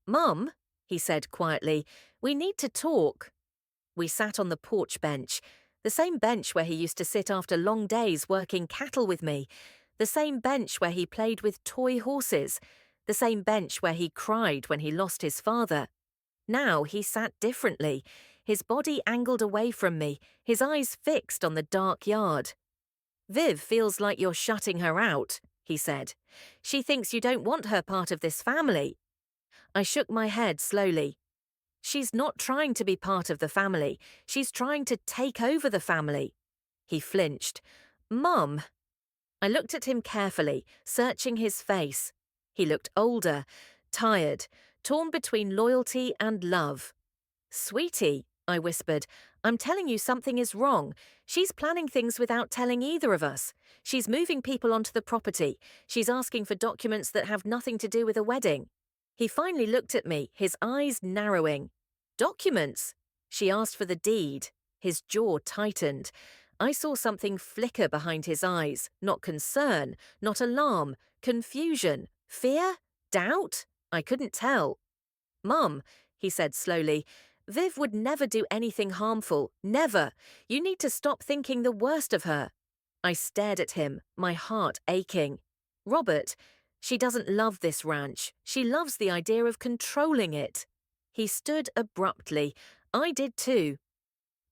"Mum," he said quietly, "we need to talk." We sat on the porch bench, the same bench where he used to sit after long days working cattle with me, the same bench where he played with toy horses, the same bench where he cried when he lost his father. Now he sat differently, his body angled away from me, his eyes fixed on the dark yard. "Viv feels like you're shutting her out," he said. "She thinks you don't want her part of this family." I shook my head slowly. "She's not trying to be part of the family. She's trying to take over the family." He flinched. "Mum." I looked at him carefully, searching his face. He looked older, tired, torn between loyalty and love. "Sweetie," I whispered, "I'm telling you something is wrong. She's planning things without telling either of us. She's moving people onto the property. She's asking for documents that have nothing to do with a wedding." He finally looked at me, his eyes narrowing. "Documents?" She asked for the deed. His jaw tightened. I saw something flicker behind his eyes, not concern, not alarm, confusion, fear, doubt. I couldn't tell. Mum, he said slowly, Viv would never do anything harmful, never. You need to stop thinking the worst of her. I stared at him, my heart aching. Robert, she doesn't love this ranch. She loves the idea of controlling it. He stood abruptly. I did too.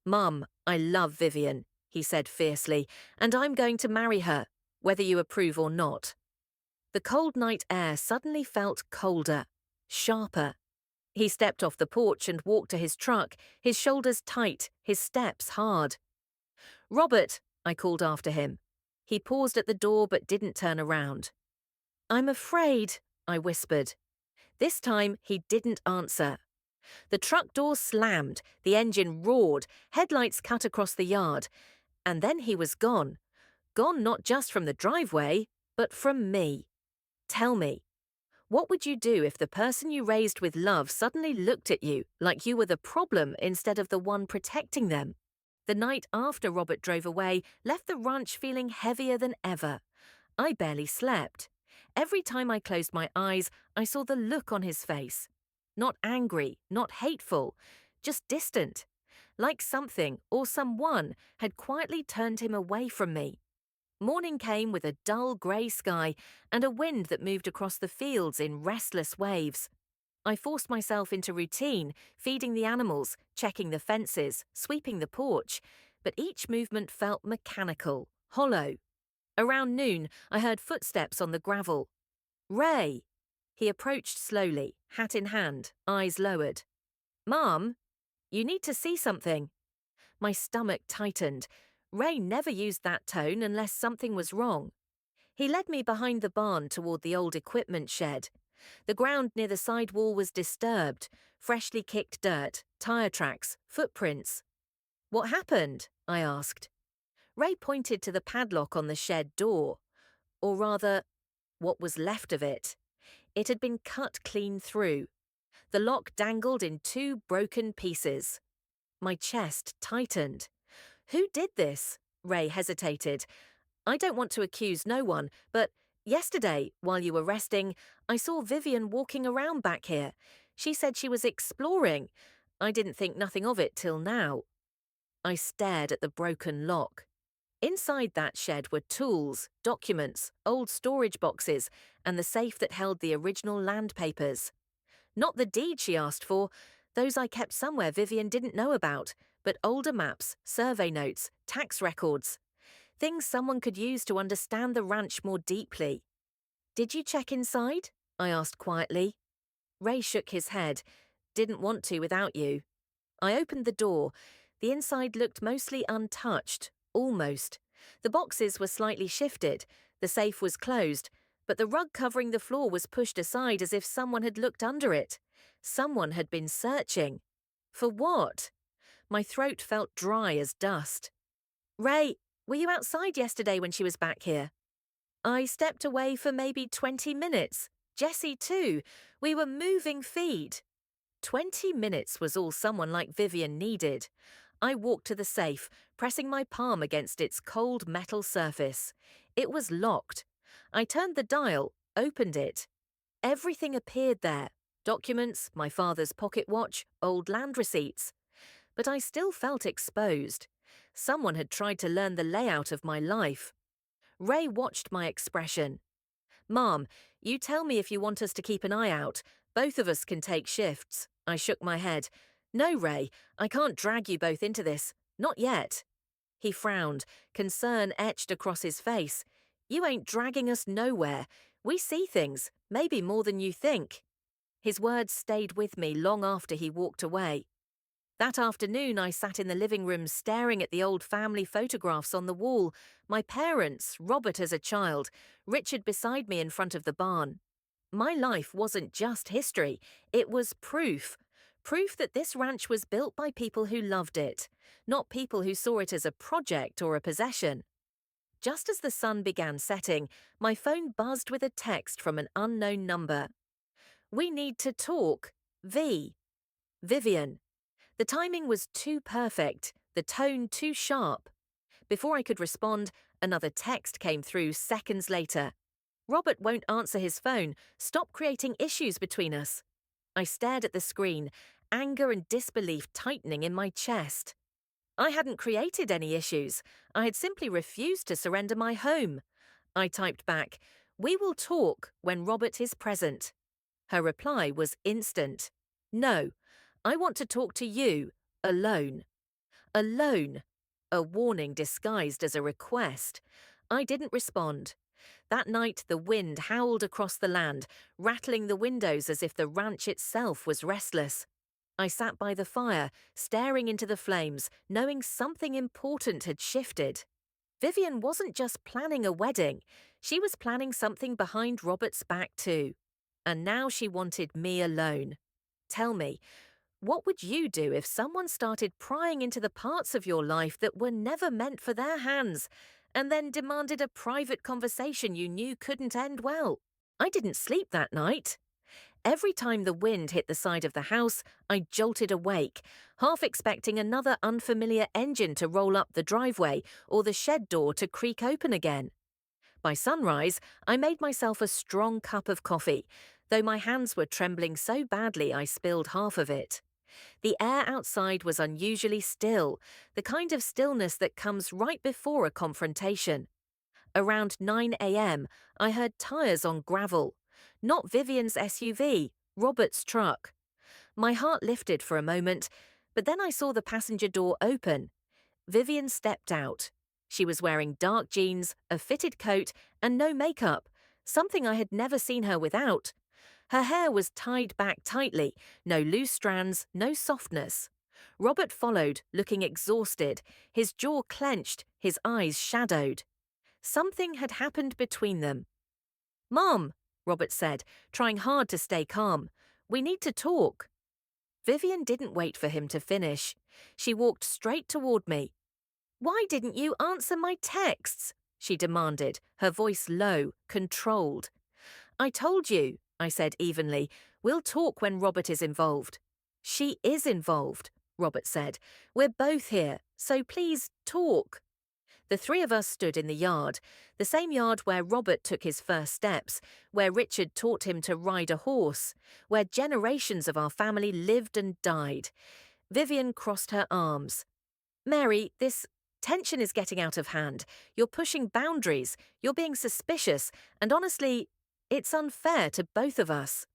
Mum, I love Vivian, he said fiercely, and I'm going to marry her, whether you approve or not. The cold night air suddenly felt colder, sharper. He stepped off the porch and walked to his truck, his shoulders tight, his steps hard. Robert, I called after him. He paused at the door but didn't turn around. I'm afraid, I whispered. This time he didn't answer. The truck door slammed, the engine roared, headlights cut across the yard, and then he was gone. Gone not just from the driveway, but from me. Tell me, what would you do if the person you raised with love suddenly looked at you like you were the problem instead of the one protecting them? The night after Robert drove away left the ranch feeling heavier than ever. I barely slept. Every time I closed my eyes, I saw the look on his face. Not angry, not hateful, just distant. Like something or someone had quietly turned him away from me. Morning came with a dull grey sky and a wind that moved across the fields in restless waves. I forced myself into routine, feeding the animals, checking the fences, sweeping the porch, but each movement felt mechanical, hollow. Around noon, I heard footsteps on the gravel. Ray! He approached slowly, hat in hand, eyes lowered. Mom, you need to see something. My stomach tightened. Ray never used that tone unless something was wrong. He led me behind the barn toward the old equipment shed. The ground near the side wall was disturbed, freshly kicked dirt, tire tracks, footprints. What happened? I asked. Ray pointed to the padlock on the shed door. Or rather, what was left of it. It had been cut clean through. The lock dangled in two broken pieces. My chest tightened. Who did this? Ray hesitated. I don't want to accuse no one, but yesterday, while you were resting, I saw Vivian walking around back here. She said she was exploring. I didn't think nothing of it till now. I stared at the broken lock. Inside that shed were tools, documents, old storage boxes, and the safe that held the original land papers. Not the deed she asked for. Those I kept somewhere Vivian didn't know about, but older maps, survey notes, tax records. Things someone could use to understand the ranch more deeply. Did you check inside? I asked quietly. Ray shook his head. Didn't want to without you. I opened the door. The inside looked mostly untouched, almost. The boxes were slightly shifted. The safe was closed, but the rug covering the floor was pushed aside as if someone had looked under it. Someone had been searching. For what? My throat felt dry as dust. Ray, were you outside yesterday when she was back here? I stepped away for maybe 20 minutes. Jessie too. We were moving feed. 20 minutes was all someone like Vivian needed. I walked to the safe, pressing my palm against its cold metal surface. It was locked. I turned the dial, opened it. Everything appeared there. Documents, my father's pocket watch, old land receipts. But I still felt exposed. Someone had tried to learn the layout of my life. Ray watched my expression. Mom, you tell me if you want us to keep an eye out. Both of us can take shifts. I shook my head. No, Ray, I can't drag you both into this. Not yet. He frowned, concern etched across his face. You ain't dragging us nowhere. We see things, maybe more than you think. His words stayed with me long after he walked away. That afternoon I sat in the living room staring at the old family photographs on the wall, my parents, Robert as a child, Richard beside me in front of the barn. My life wasn't just history, it was proof. Proof that this ranch was built by people who loved it, not people who saw it as a project or a possession. Just as the sun began setting, my phone buzzed with a text from an unknown number. We need to talk. V. Vivian. The timing was too perfect, the tone too sharp. Before I could respond, another text came through seconds later. Robert won't answer his phone. Stop creating issues between us. I stared at the screen, anger and disbelief tightening in my chest. I hadn't created any issues. I had simply refused to surrender my home. I typed back, "We will talk when Robert is present." Her reply was instant. "No, I want to talk to you, alone." Alone. A warning disguised as a request. I didn't respond. That night the wind howled across the land, rattling the windows as if the ranch itself was restless. I sat by the fire, staring into the flames, knowing something important had shifted. Vivian wasn't just planning a wedding, she was planning something behind Robert's back too. And now she wanted me alone. Tell me, what would you do if someone started prying into the parts of your life that were never meant for their hands, and then demanded a private conversation you knew couldn't end well? I didn't sleep that night. Every time the wind hit the side of the house, I jolted awake, half expecting another unfamiliar engine to roll up the driveway or the shed door to creak open again. By sunrise, I made myself a strong cup of coffee, though my hands were trembling so badly I spilled half of it. The air outside was unusually still, the kind of stillness that comes right before a confrontation. Around 9 a.m., I heard tires on gravel. Not Vivian's SUV, Robert's truck. My heart lifted for a moment, but then I saw the passenger door open. Vivian stepped out. She was wearing dark jeans, a fitted coat, and no makeup, something I had never seen her without. Her hair was tied back tightly, no loose strands, no softness. Robert followed, looking exhausted, his jaw clenched, his eyes shadowed. Something had happened between them. "Mom," Robert said, trying hard to stay calm, "we need to talk." Vivian didn't wait for him to finish. She walked straight toward me. "Why didn't you answer my texts?" she demanded, her voice low, controlled. "I told you," I said evenly, "we'll talk when Robert is involved." "She is involved," Robert said. "We're both here, so please talk." The three of us stood in the yard, the same yard where Robert took his first steps, where Richard taught him to ride a horse, where generations of our family lived and died. Vivian crossed her arms. "Mary, this tension is getting out of hand. You're pushing boundaries, you're being suspicious, and honestly, it's unfair to both of us."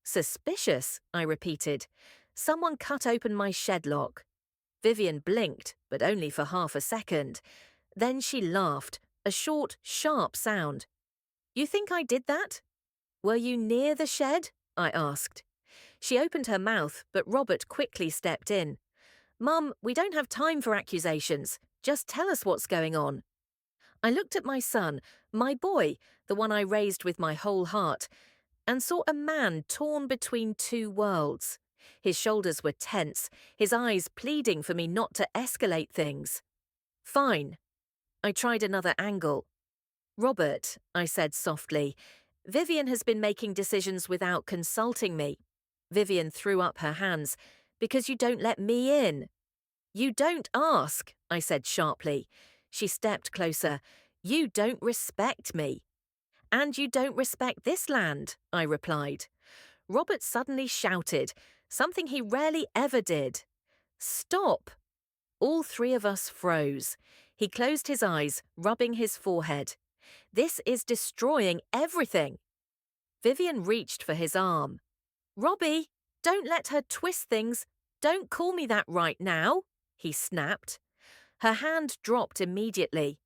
"Suspicious?" I repeated. "Someone cut open my shed lock." Vivian blinked, but only for half a second. Then she laughed, a short, sharp sound. "You think I did that?" "Were you near the shed?" I asked. She opened her mouth, but Robert quickly stepped in. "Mum, we don't have time for accusations. Just tell us what's going on." I looked at my son, my boy, the one I raised with my whole heart, and saw a man torn between two worlds. His shoulders were tense, his eyes pleading for me not to escalate things. "Fine." I tried another angle. "Robert," I said softly, "Vivian has been making decisions without consulting me." Vivian threw up her hands. "Because you don't let me in." "You don't ask," I said sharply. She stepped closer. "You don't respect me." "And you don't respect this land," I replied. Robert suddenly shouted, something he rarely ever did. "Stop!" All three of us froze. He closed his eyes, rubbing his forehead. "This is destroying everything." Vivian reached for his arm. "Robbie, don't let her twist things. Don't call me that right now," he snapped. Her hand dropped immediately.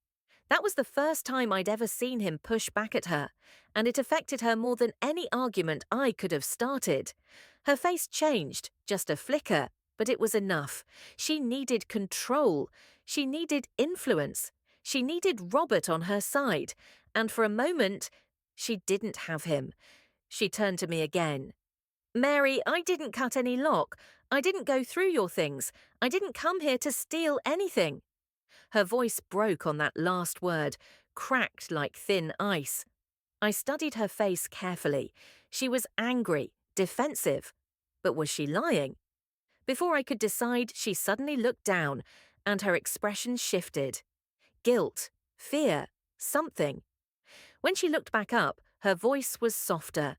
That was the first time I'd ever seen him push back at her, and it affected her more than any argument I could have started. Her face changed, just a flicker, but it was enough. She needed control. She needed influence. She needed Robert on her side, and for a moment, she didn't have him. She turned to me again. "Mary, I didn't cut any lock. I didn't go through your things. I didn't come here to steal anything." Her voice broke on that last word, cracked like thin ice. I studied her face carefully. She was angry, defensive. But was she lying? Before I could decide, she suddenly looked down, and her expression shifted. Guilt, fear, something. When she looked back up, her voice was softer.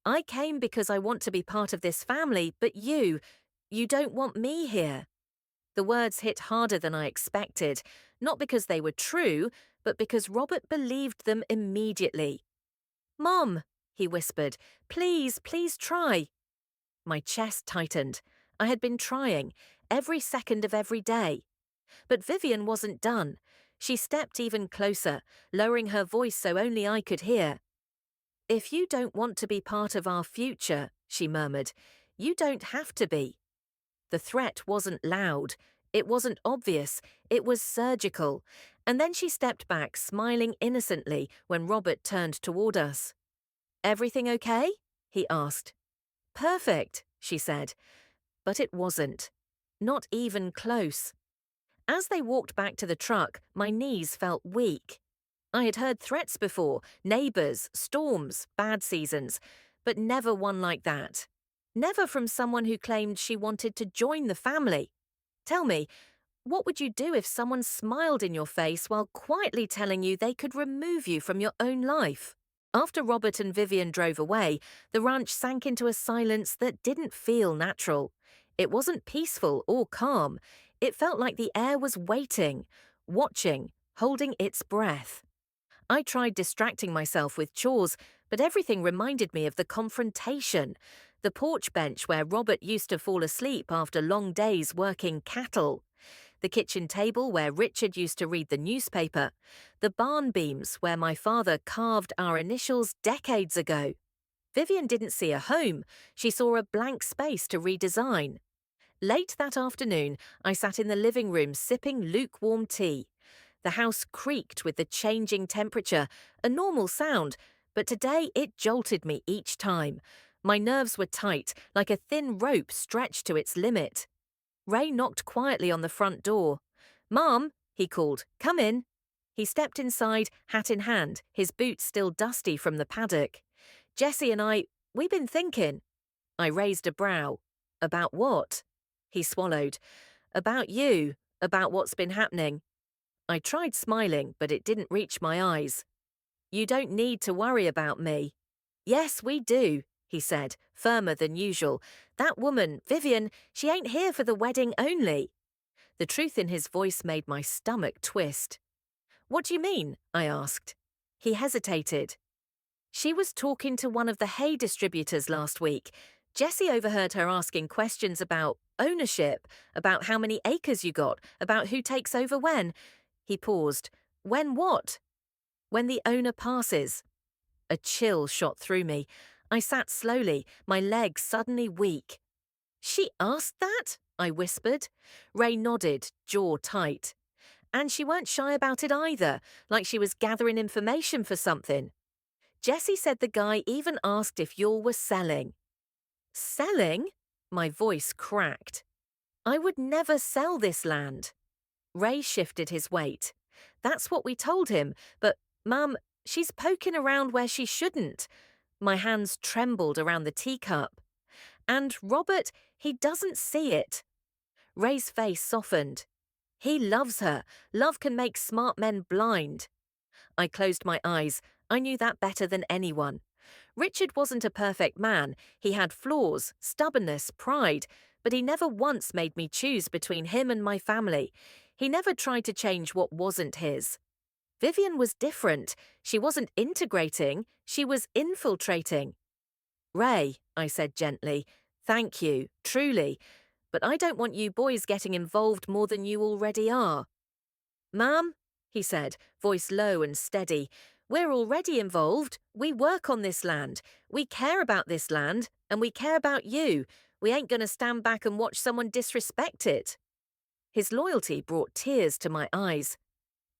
I came because I want to be part of this family, but you don't want me here. The words hit harder than I expected, not because they were true, but because Robert believed them immediately. Mom, he whispered, please try. My chest tightened. I had been trying, every second of every day. But Vivian wasn't done. She stepped even closer, lowering her voice so only I could hear. If you don't want to be part of our future, she murmured, you don't have to be. The threat wasn't loud. It wasn't obvious. It was surgical. And then she stepped back, smiling innocently when Robert turned toward us. Everything okay? He asked. Perfect, she said. But it wasn't. Not even close. As they walked back to the truck, my knees felt weak. I had heard threats before, neighbors, storms, bad seasons, but never one like that. Never from someone who claimed she wanted to join the family. Tell me, what would you do if someone smiled in your face while quietly telling you they could remove you from your own life? After Robert and Vivian drove away, the ranch sank into a silence that didn't feel natural. It wasn't peaceful or calm. It felt like the air was waiting, watching, holding its breath. I tried distracting myself with chores, but everything reminded me of the confrontation. The porch bench where Robert used to fall asleep after long days working cattle. The kitchen table where Richard used to read the newspaper. The barn beams where my father carved our initials decades ago. Vivian didn't see a home. She saw a blank space to redesign. Late that afternoon, I sat in the living room sipping lukewarm tea. The house creaked with the changing temperature, a normal sound, but today it jolted me each time. My nerves were tight, like a thin rope stretched to its limit. Ray knocked quietly on the front door. "Mom," he called, "come in." He stepped inside, hat in hand, his boots still dusty from the paddock. "Jessie and we've been thinking." I raised a brow. "About what?" He swallowed. "About you, about what's been happening." I tried smiling, but it didn't reach my eyes. "You don't need to worry about me." "Yes, we do," he said, firmer than usual. "That woman, Vivian, she ain't here for the wedding only." The truth in his voice made my stomach twist. "What do you mean?" I asked. He hesitated. "She was talking to one of the hay distributors last week. Jessie overheard her asking questions about ownership, about how many acres you got, about who takes over when." He paused. "When what?" "When the owner passes." A chill shot through me. I sat slowly, my legs suddenly weak. "She asked that?" I whispered. Ray nodded, jaw tight. "And she weren't shy about it either, like she was gathering information for something. Jessie said the guy even asked if y'all were selling." "Selling?" My voice cracked. "I would never sell this land." Ray shifted his weight. "That's what we told him, but, Mum, she's poking around where she shouldn't." My hands trembled around the teacup. "And Robert, he doesn't see it." Ray's face softened. "He loves her. Love can make smart men blind." I closed my eyes. I knew that better than anyone. Richard wasn't a perfect man. He had flaws, stubbornness, pride, but he never once made me choose between him and my family. He never tried to change what wasn't his. Vivian was different. She wasn't integrating, she was infiltrating. "Ray," I said gently, "thank you, truly, but I don't want you boys getting involved more than you already are." "Ma'am," he said, voice low and steady, "we're already involved. We work on this land. We care about this land, and we care about you. We ain't gonna stand back and watch someone disrespect it." His loyalty brought tears to my eyes.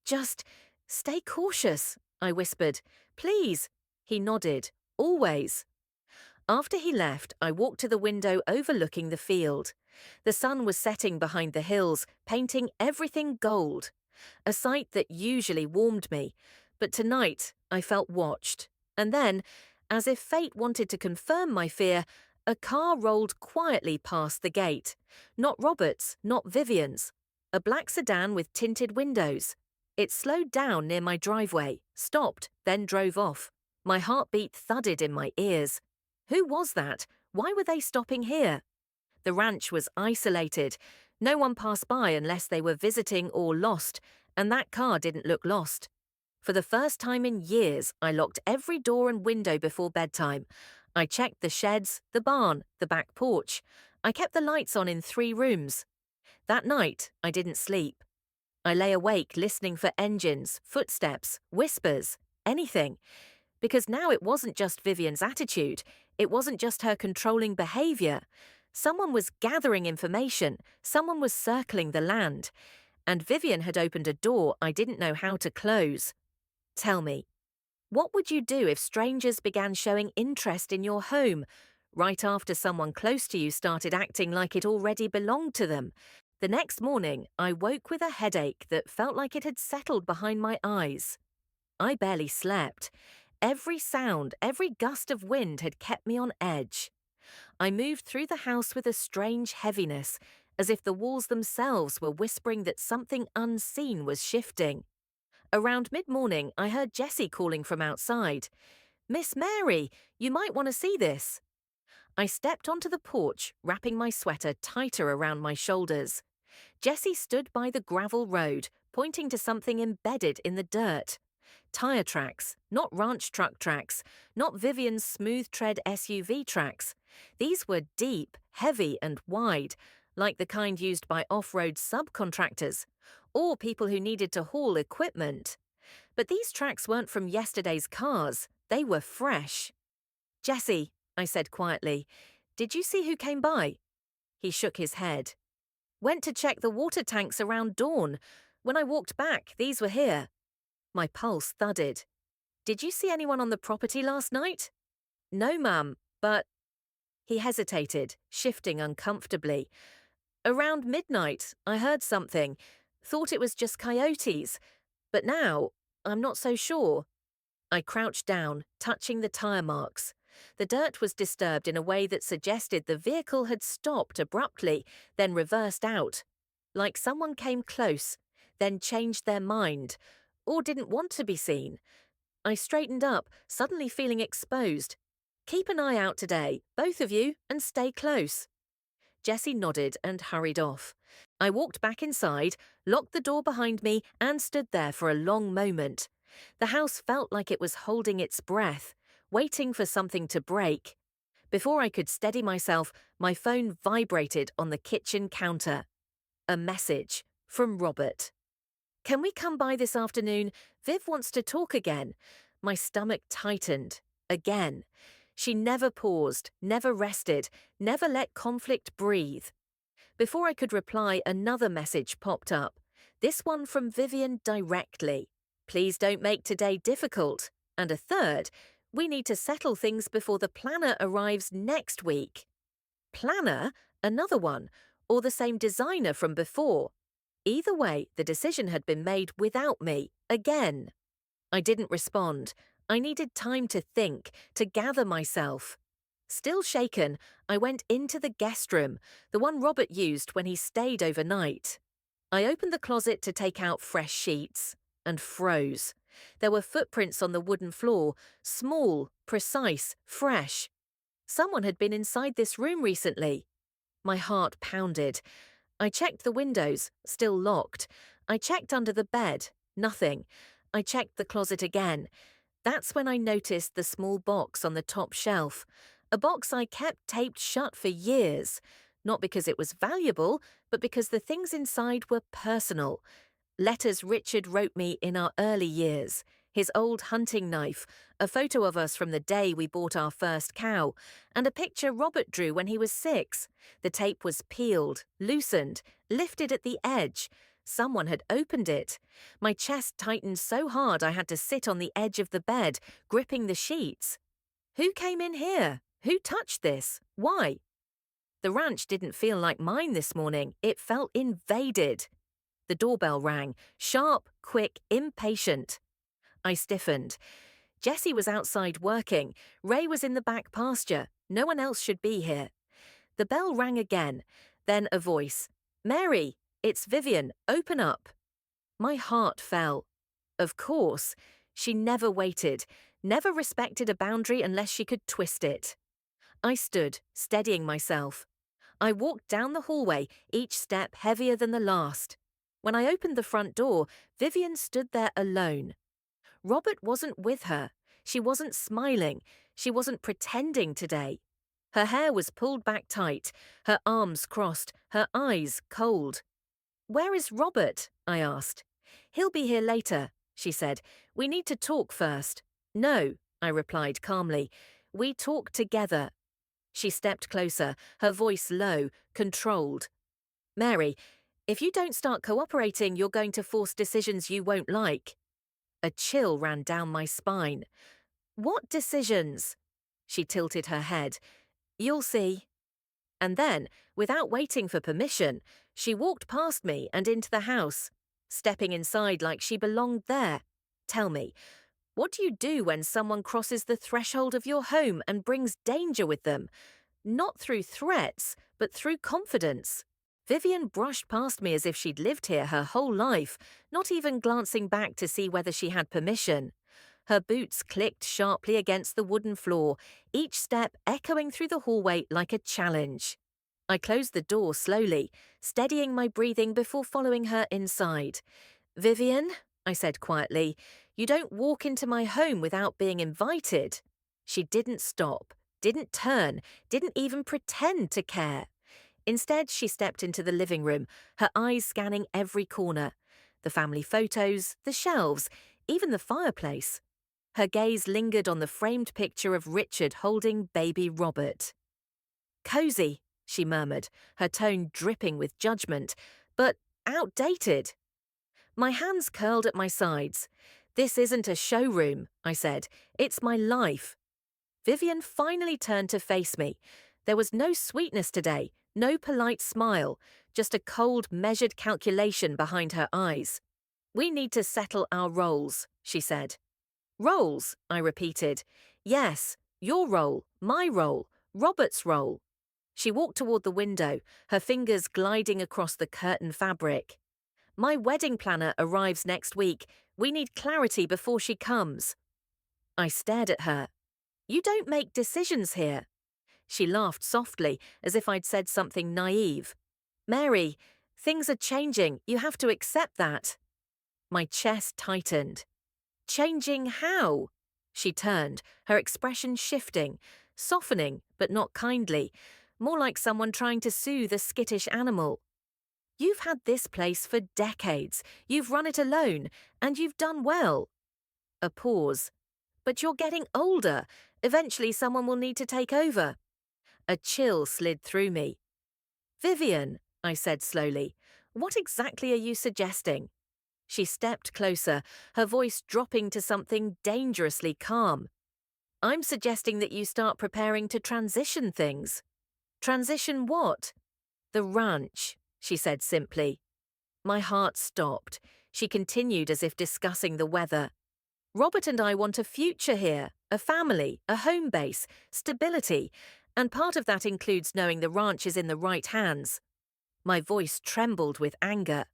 "Just stay cautious," I whispered. "Please." He nodded. "Always." After he left, I walked to the window overlooking the field. The sun was setting behind the hills, painting everything gold. A sight that usually warmed me, but tonight I felt watched. And then, as if fate wanted to confirm my fear, a car rolled quietly past the gate. Not Robert's, not Vivian's. A black sedan with tinted windows. It slowed down near my driveway, stopped, then drove off. My heartbeat thudded in my ears. Who was that? Why were they stopping here? The ranch was isolated. No one passed by unless they were visiting or lost, and that car didn't look lost. For the first time in years, I locked every door and window before bedtime. I checked the sheds, the barn, the back porch. I kept the lights on in 3 rooms. That night, I didn't sleep. I lay awake listening for engines, footsteps, whispers, anything. Because now it wasn't just Vivian's attitude, it wasn't just her controlling behavior. Someone was gathering information, someone was circling the land, and Vivian had opened a door I didn't know how to close. Tell me, what would you do if strangers began showing interest in your home, right after someone close to you started acting like it already belonged to them? The next morning, I woke with a headache that felt like it had settled behind my eyes. I barely slept. Every sound, every gust of wind had kept me on edge. I moved through the house with a strange heaviness, as if the walls themselves were whispering that something unseen was shifting. Around mid-morning, I heard Jessie calling from outside. "Miss Mary, you might want to see this." I stepped onto the porch, wrapping my sweater tighter around my shoulders. Jessie stood by the gravel road, pointing to something embedded in the dirt. Tire tracks, not ranch truck tracks, not Vivian's smooth tread SUV tracks. These were deep, heavy, and wide, like the kind used by off-road subcontractors, or people who needed to haul equipment. But these tracks weren't from yesterday's cars, they were fresh. "Jesse," I said quietly, "did you see who came by?" He shook his head. "Went to check the water tanks around dawn. When I walked back, these were here." My pulse thudded. "Did you see anyone on the property last night?" "No, ma'am, but—" He hesitated, shifting uncomfortably. "Around midnight, I heard something. Thought it was just coyotes. But now, I'm not so sure." I crouched down, touching the tire marks. The dirt was disturbed in a way that suggested the vehicle had stopped abruptly, then reversed out. Like someone came close, then changed their mind, or didn't want to be seen. I straightened up, suddenly feeling exposed. "Keep an eye out today, both of you, and stay close." Jessie nodded and hurried off. I walked back inside, locked the door behind me, and stood there for a long moment. The house felt like it was holding its breath, waiting for something to break. Before I could steady myself, my phone vibrated on the kitchen counter. A message from Robert. "Can we come by this afternoon? Viv wants to talk again." My stomach tightened. Again. She never paused, never rested, never let conflict breathe. Before I could reply, another message popped up. This one from Vivian directly. "Please don't make today difficult." And a third, "We need to settle things before the planner arrives next week." Planner? Another one. Or the same designer from before. Either way, the decision had been made without me, again. I didn't respond. I needed time to think, to gather myself. Still shaken, I went into the guest room, the one Robert used when he stayed overnight. I opened the closet to take out fresh sheets, and froze. There were footprints on the wooden floor, small, precise, fresh. Someone had been inside this room recently. My heart pounded. I checked the windows, still locked. I checked under the bed, nothing. I checked the closet again. That's when I noticed the small box on the top shelf. A box I kept taped shut for years. Not because it was valuable, but because the things inside were personal. Letters Richard wrote me in our early years. His old hunting knife, a photo of us from the day we bought our first cow, and a picture Robert drew when he was 6. The tape was peeled, loosened, lifted at the edge. Someone had opened it. My chest tightened so hard I had to sit on the edge of the bed, gripping the sheets. Who came in here? Who touched this? Why? The ranch didn't feel like mine this morning. It felt invaded. The doorbell rang, sharp, quick, impatient. I stiffened. Jessie was outside working. Ray was in the back pasture. No one else should be here. The bell rang again. Then a voice. "Mary, it's Vivian. Open up." My heart fell. Of course, she never waited, never respected a boundary unless she could twist it. I stood, steadying myself. I walked down the hallway, each step heavier than the last. When I opened the front door, Vivian stood there alone. Robert wasn't with her. She wasn't smiling. She wasn't pretending today. Her hair was pulled back tight, her arms crossed, her eyes cold. "Where is Robert?" I asked. "He'll be here later," she said. "We need to talk first." "No," I replied calmly. "We talk together." She stepped closer, her voice low, controlled. "Mary, if you don't start cooperating, you're going to force decisions you won't like." A chill ran down my spine. "What decisions?" She tilted her head. "You'll see." And then, without waiting for permission, she walked past me and into the house, stepping inside like she belonged there. "Tell me, what do you do when someone crosses the threshold of your home and brings danger with them? Not through threats, but through confidence." Vivian brushed past me as if she'd lived here her whole life, not even glancing back to see whether she had permission. Her boots clicked sharply against the wooden floor, each step echoing through the hallway like a challenge. I closed the door slowly, steadying my breathing before following her inside. "Vivian," I said quietly, "you don't walk into my home without being invited." She didn't stop, didn't turn, didn't even pretend to care. Instead, she stepped into the living room, her eyes scanning every corner. The family photos, the shelves, even the fireplace. Her gaze lingered on the framed picture of Richard holding baby Robert. "Cozy," she murmured, her tone dripping with judgment, "but outdated." My hands curled at my sides. "This isn't a showroom," I said. "It's my life." Vivian finally turned to face me. There was no sweetness today, no polite smile, just a cold, measured calculation behind her eyes. "We need to settle our roles," she said. "Roles," I repeated. "Yes, your role, my role, Robert's role." She walked toward the window, her fingers gliding across the curtain fabric. "My wedding planner arrives next week. We need clarity before she comes." I stared at her. "You don't make decisions here." She laughed softly, as if I'd said something naive. "Mary, things are changing. You have to accept that." My chest tightened. "Changing how?" She turned, her expression shifting, softening, but not kindly, more like someone trying to soothe a skittish animal. "You've had this place for decades. You've run it alone, and you've done well." A pause. "But you're getting older. Eventually someone will need to take over." A chill slid through me. "Vivian," I said slowly, "what exactly are you suggesting?" She stepped closer, her voice dropping to something dangerously calm. "I'm suggesting that you start preparing to transition things." "Transition what?" "The ranch," she said simply. My heart stopped. She continued as if discussing the weather. "Robert and I want a future here, a family, a home base, stability, and part of that includes knowing the ranch is in the right hands." My voice trembled with anger.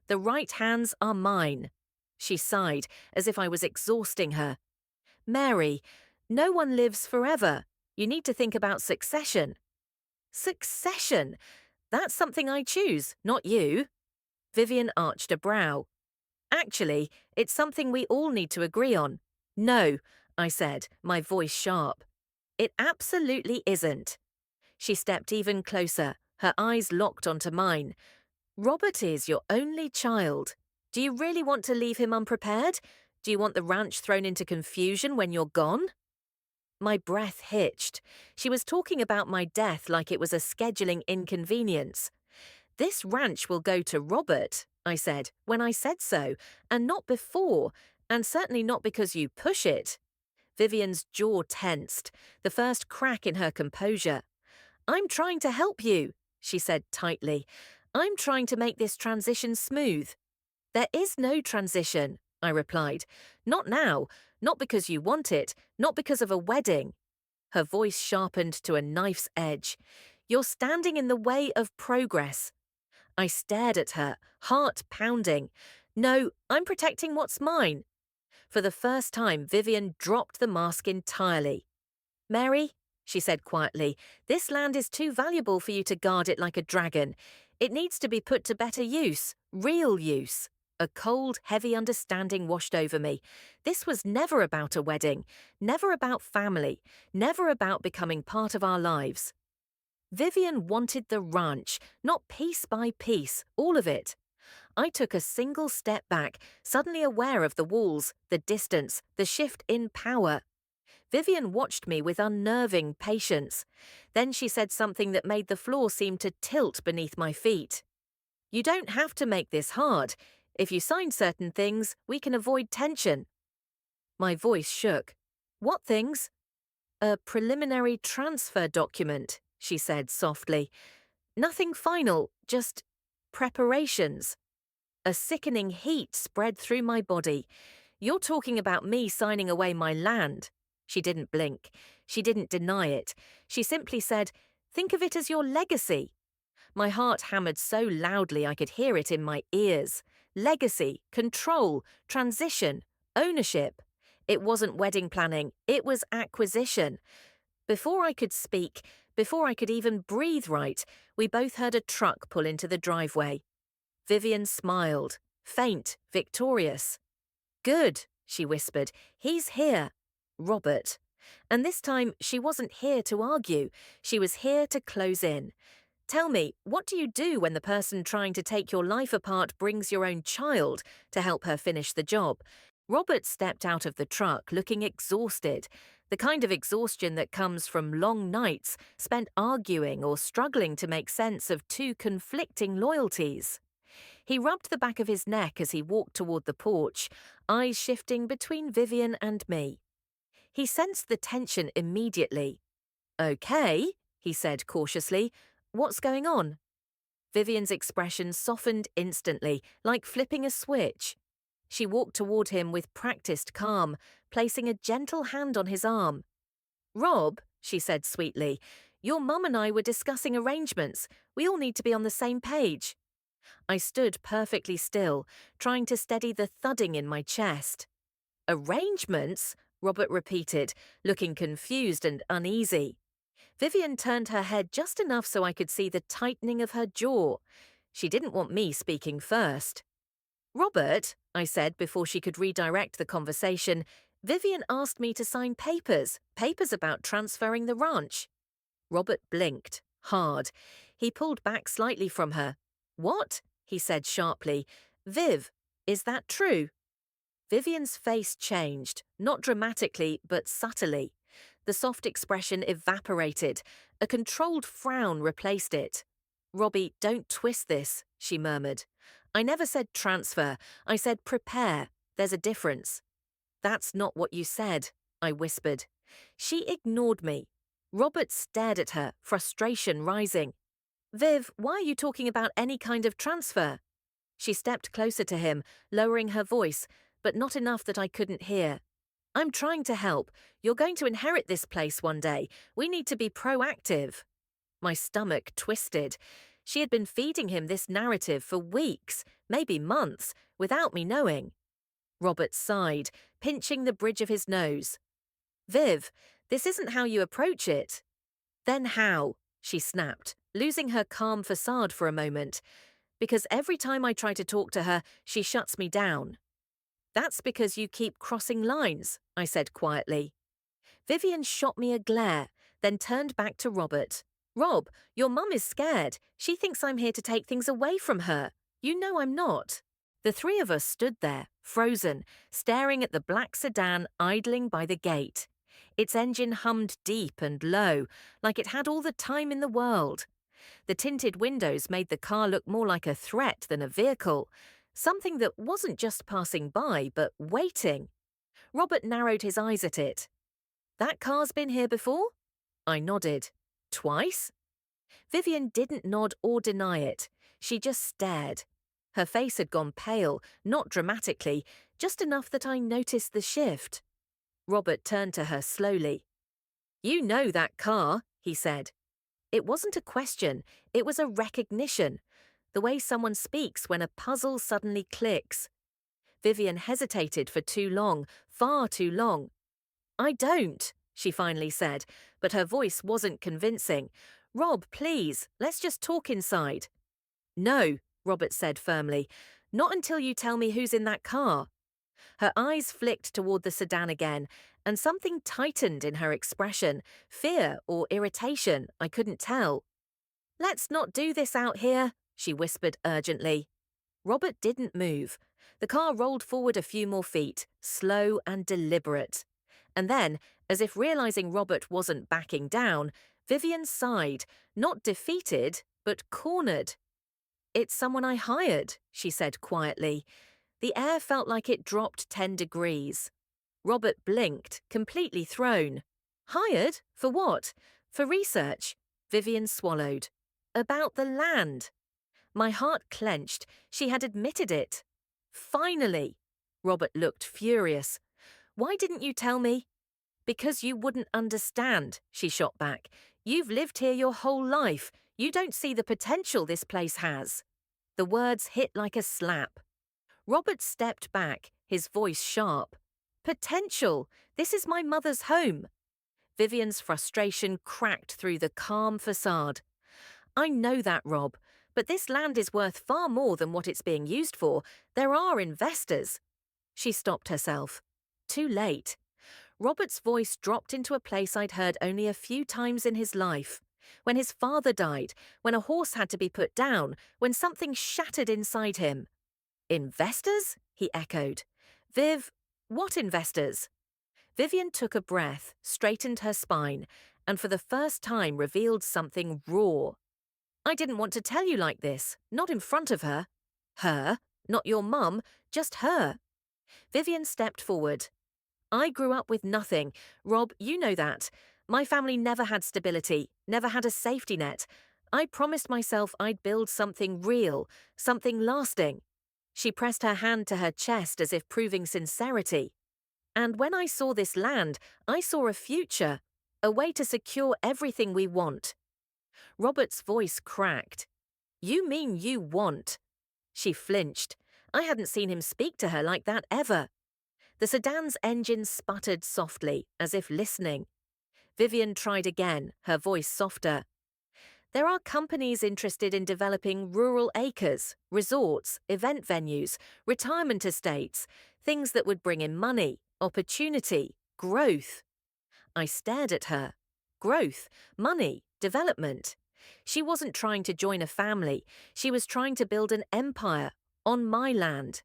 "The right hands are mine." She sighed, as if I was exhausting her. "Mary, no one lives forever. You need to think about succession." "Succession? That's something I choose, not you." Vivian arched a brow. "Actually, it's something we all need to agree on." "No," I said, my voice sharp. "It absolutely isn't." She stepped even closer, her eyes locked onto mine. "Robert is your only child. Do you really want to leave him unprepared? Do you want the ranch thrown into confusion when you're gone?" My breath hitched. She was talking about my death like it was a scheduling inconvenience. "This ranch will go to Robert," I said, "when I said so, and not before, and certainly not because you push it." Vivian's jaw tensed, the first crack in her composure. "I'm trying to help you," she said tightly. "I'm trying to make this transition smooth." "There is no transition," I replied. "Not now, not because you want it, not because of a wedding." Her voice sharpened to a knife's edge. "You're standing in the way of progress." I stared at her, heart pounding. No, I'm protecting what's mine. For the first time, Vivian dropped the mask entirely. Mary, she said quietly, this land is too valuable for you to guard it like a dragon. It needs to be put to better use, real use. A cold, heavy understanding washed over me. This was never about a wedding, never about family, never about becoming part of our lives. Vivian wanted the ranch, not piece by piece, all of it. I took a single step back, suddenly aware of the walls, the distance, the shift in power. Vivian watched me with unnerving patience. Then she said something that made the floor seem to tilt beneath my feet. You don't have to make this hard. If you sign certain things, we can avoid tension. My voice shook. What things? A preliminary transfer document, she said softly. Nothing final, just preparations. A sickening heat spread through my body. You're talking about me signing away my land. She didn't blink. She didn't deny it. She simply said, think of it as your legacy. My heart hammered so loudly I could hear it in my ears. Legacy, control, transition, ownership. It wasn't wedding planning, it was acquisition. Before I could speak, before I could even breathe right, we both heard a truck pull into the driveway. Vivian smiled, faint, victorious. Good, she whispered. He's here. Robert. And this time she wasn't here to argue. She was here to close in. Tell me, what do you do when the person trying to take your life apart brings your own child to help her finish the job? Robert stepped out of the truck looking exhausted, the kind of exhaustion that comes from long nights spent arguing or struggling to make sense of two conflicting loyalties. He rubbed the back of his neck as he walked toward the porch, eyes shifting between Vivian and me. He sensed the tension immediately. Okay, he said cautiously. What's going on? Vivian's expression softened instantly, like flipping a switch. She walked toward him with practiced calm, placing a gentle hand on his arm. Rob, she said sweetly, your mum and I were discussing arrangements. We all need to be on the same page. I stood perfectly still, trying to steady the thudding in my chest. Arrangements? Robert repeated, looking confused and uneasy. Vivian turned her head just enough so I could see the tightening of her jaw. She didn't want me speaking first. Robert, I said before she could redirect the conversation, Vivian asked me to sign papers about transferring the ranch. Robert blinked, hard. He pulled back slightly from her. What? He said sharply. Viv, is that true? Vivian's face changed, not dramatically, but subtly. The soft expression evaporated. A controlled frown replaced it. Robbie, don't twist this, she murmured. I never said transfer. I said prepare. There's a difference. That's not what you said, I whispered. She ignored me. Robert stared at her, frustration rising. Viv, why are you talking about any kind of transfer? She stepped closer to him, lowering her voice, but not enough that I couldn't hear. I'm trying to help. You're going to inherit this place one day. We need to be proactive. My stomach twisted. She had been feeding him this narrative for weeks, maybe months, without me knowing. Robert sighed, pinching the bridge of his nose. Viv, this isn't how you approach it. Then how? She snapped, losing her calm facade for a moment. Because every time I try to talk to her, she shuts me down. That's because you keep crossing lines, I said quietly. Vivian shot me a glare, then turned back to Robert. Rob, your mum is scared. She thinks I'm here to take things away from her. You know I'm not. The three of us stood there, frozen, staring at the black sedan idling by the gate. Its engine hummed deep and low, like it had all the time in the world. The tinted windows made the car look more like a threat than a vehicle, something that wasn't just passing by, but waiting. Robert narrowed his eyes at it. That car's been here before? I nodded. Twice? Vivian didn't nod or deny it. She just stared. Her face had gone pale, not dramatically, just enough that I noticed the shift. Robert turned to her slowly. You know that car, he said. It wasn't a question, it was a recognition. The way someone speaks when a puzzle suddenly clicks. Vivian hesitated for too long, far too long. I don't, she finally said, but her voice wasn't convincing. Rob, please, let's just talk inside. No, Robert said firmly. Not until you tell me who's in that car. Her eyes flicked toward the sedan again, and something tightened in her expression, fear or irritation, I couldn't tell. Let's not do this out here, she whispered urgently. Robert didn't move. The car rolled forward a few more feet, slow and deliberate. And then, as if realizing Robert wasn't backing down, Vivian sighed, not defeated, but cornered. It's someone I hired, she said quietly. The air felt like it dropped 10 degrees. Robert blinked, completely thrown. Hired? For what? For research? Vivian swallowed. About the land. My heart clenched. She had admitted it. Finally! Robert looked furious. Why didn't you tell me? Because you wouldn't understand, she shot back. You've lived here your whole life. You don't see the potential this place has. The words hit like a slap. Robert stepped back, his voice sharp. Potential! This is my mother's home. Vivian's frustration cracked through the calm facade. I know that, Rob, but this land is worth far more than what it's being used for. There are investors. She stopped herself. Too late. Robert's voice dropped into a place I'd heard only a few times in his life. When his father died, when a horse had to be put down, when something shattered inside him. Investors? He echoed. Viv, what investors? Vivian took a breath, straightened her spine, and for the first time revealed something raw. I didn't want to tell you like this, not in front of her. Her? Not your mum, just her. Vivian stepped forward. I grew up with nothing. Rob, you know that. My family never had stability, never had a safety net. I promised myself I'd build something real, something lasting. She pressed her hand to her chest as if proving sincerity. And when I saw this land, I saw a future, a way to secure everything we want. Robert's voice cracked. You mean you want? She flinched. I hadn't seen him speak to her like that ever. The sedan's engine sputtered softly, as if listening. Vivian tried again, her voice softer. There are companies interested in developing rural acres, resorts, event venues, retirement estates, things that would bring in money, opportunity, growth. I stared at her. Growth, money, development. She wasn't trying to join a family. She was trying to build an empire on my land.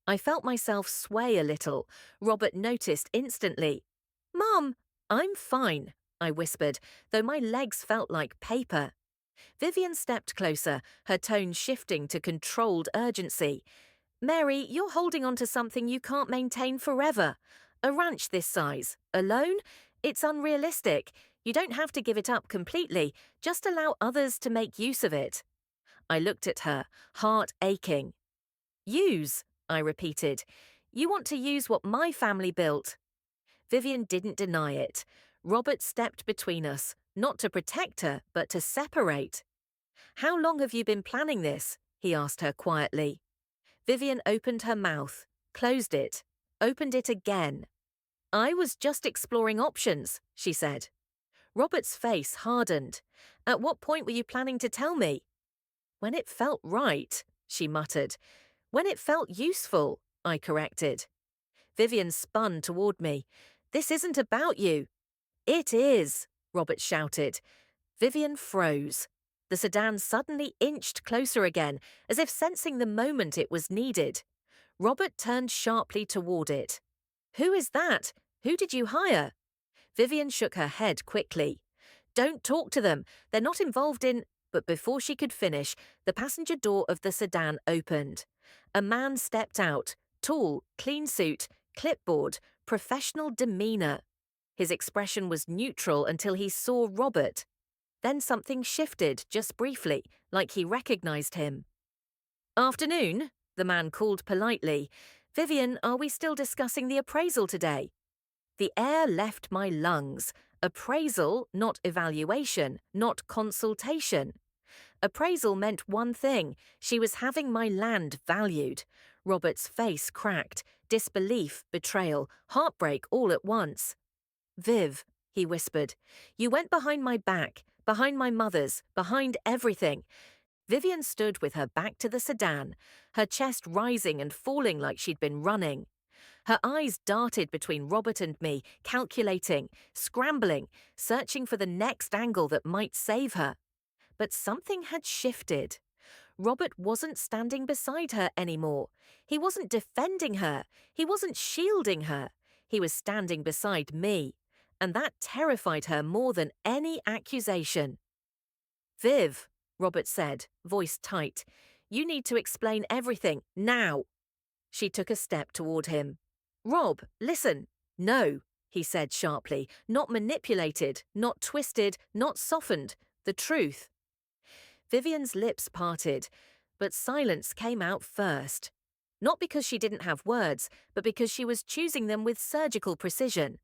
I felt myself sway a little. Robert noticed instantly. Mum, I'm fine, I whispered, though my legs felt like paper. Vivian stepped closer, her tone shifting to controlled urgency. Mary, you're holding on to something you can't maintain forever. A ranch this size, alone? It's unrealistic. You don't have to give it up completely, just allow others to make use of it. I looked at her, heart aching. Use, I repeated. You want to use what my family built. Vivian didn't deny it. Robert stepped between us, not to protect her, but to separate. How long have you been planning this? He asked her quietly. Vivian opened her mouth, closed it, opened it again. I was just exploring options, she said. Robert's face hardened. At what point were you planning to tell me? When it felt right, she muttered. When it felt useful, I corrected. Vivian spun toward me. This isn't about you. It is, Robert shouted. Vivian froze. The sedan suddenly inched closer again, as if sensing the moment it was needed. Robert turned sharply toward it. Who is that? Who did you hire? Vivian shook her head quickly. Don't talk to them. They're not involved in... But before she could finish, the passenger door of the sedan opened. A man stepped out, tall, clean suit, clipboard, professional demeanor. His expression was neutral until he saw Robert. Then something shifted just briefly, like he recognized him. Afternoon, the man called politely. Vivian, are we still discussing the appraisal today? The air left my lungs. Appraisal, not evaluation, not consultation. Appraisal meant one thing. She was having my land valued. Robert's face cracked, disbelief, betrayal, heartbreak all at once. "Viv," he whispered, "you went behind my back, behind my mother's, behind everything." Vivian stood with her back to the sedan, her chest rising and falling like she'd been running. Her eyes darted between Robert and me, calculating, scrambling, searching for the next angle that might save her. But something had shifted. Robert wasn't standing beside her anymore. He wasn't defending her. He wasn't shielding her. He was standing beside me. And that terrified her more than any accusation. "Viv," Robert said, voice tight, "you need to explain everything, now." She took a step toward him. "Rob, listen." "No," he said sharply, "not manipulated, not twisted, not softened. The truth." Vivian's lips parted, but silence came out first. Not because she didn't have words, but because she was choosing them with surgical precision.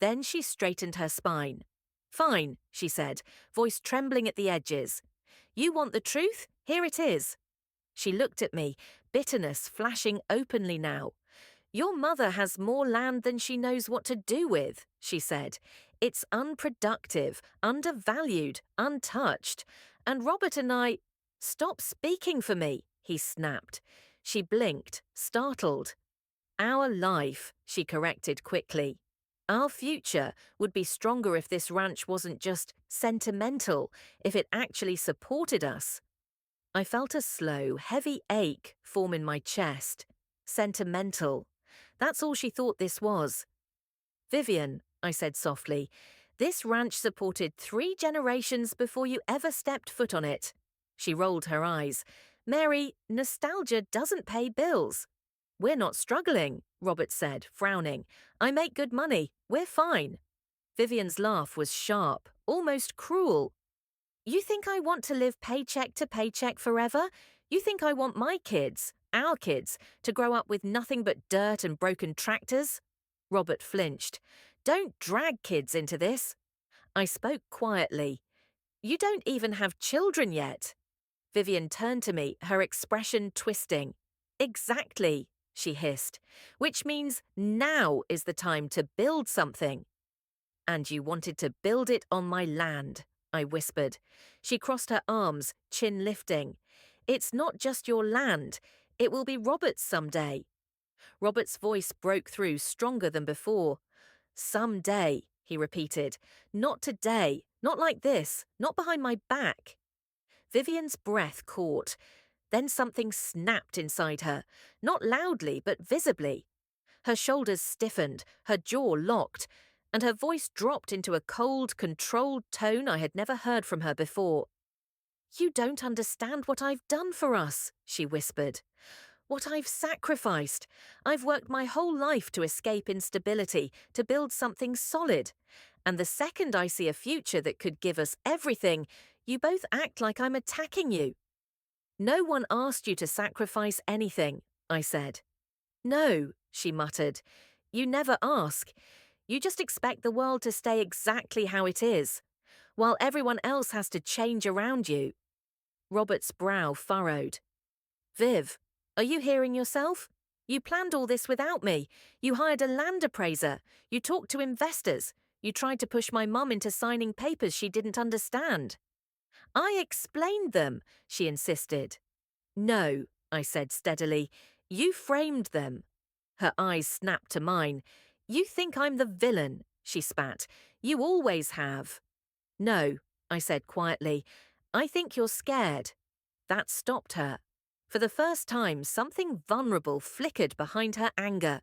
Then she straightened her spine. "Fine," she said, voice trembling at the edges. "You want the truth? Here it is." She looked at me, bitterness flashing openly now. "Your mother has more land than she knows what to do with," she said. "It's unproductive, undervalued, untouched. And Robert and I—" "Stop speaking for me," he snapped. She blinked, startled. "Our life," she corrected quickly. "Our future would be stronger if this ranch wasn't just sentimental, if it actually supported us." I felt a slow, heavy ache form in my chest. Sentimental. That's all she thought this was. "Vivian," I said softly, "this ranch supported 3 generations before you ever stepped foot on it." She rolled her eyes. "Mary, nostalgia doesn't pay bills." "We're not struggling," Robert said, frowning. "I make good money. We're fine." Vivian's laugh was sharp, almost cruel. "You think I want to live paycheck to paycheck forever? You think I want my kids, our kids, to grow up with nothing but dirt and broken tractors?" Robert flinched. "Don't drag kids into this." I spoke quietly. "You don't even have children yet." Vivian turned to me, her expression twisting. "Exactly," she hissed, "which means now is the time to build something." "And you wanted to build it on my land," I whispered. She crossed her arms, chin lifting. "It's not just your land. It will be Robert's someday." Robert's voice broke through stronger than before. "Someday," he repeated. "Not today. Not like this. Not behind my back." Vivian's breath caught. Then something snapped inside her, not loudly but visibly. Her shoulders stiffened, her jaw locked, and her voice dropped into a cold, controlled tone I had never heard from her before. "You don't understand what I've done for us," she whispered. "What I've sacrificed. I've worked my whole life to escape instability, to build something solid. And the second I see a future that could give us everything, you both act like I'm attacking you." "No one asked you to sacrifice anything," I said. "No," she muttered. "You never ask. You just expect the world to stay exactly how it is, while everyone else has to change around you." Robert's brow furrowed. "Viv, are you hearing yourself? You planned all this without me. You hired a land appraiser. You talked to investors. You tried to push my mum into signing papers she didn't understand." "I explained them," she insisted. "No," I said steadily. "You framed them." Her eyes snapped to mine. "You think I'm the villain," she spat. "You always have." "No," I said quietly. "I think you're scared." That stopped her. For the first time, something vulnerable flickered behind her anger.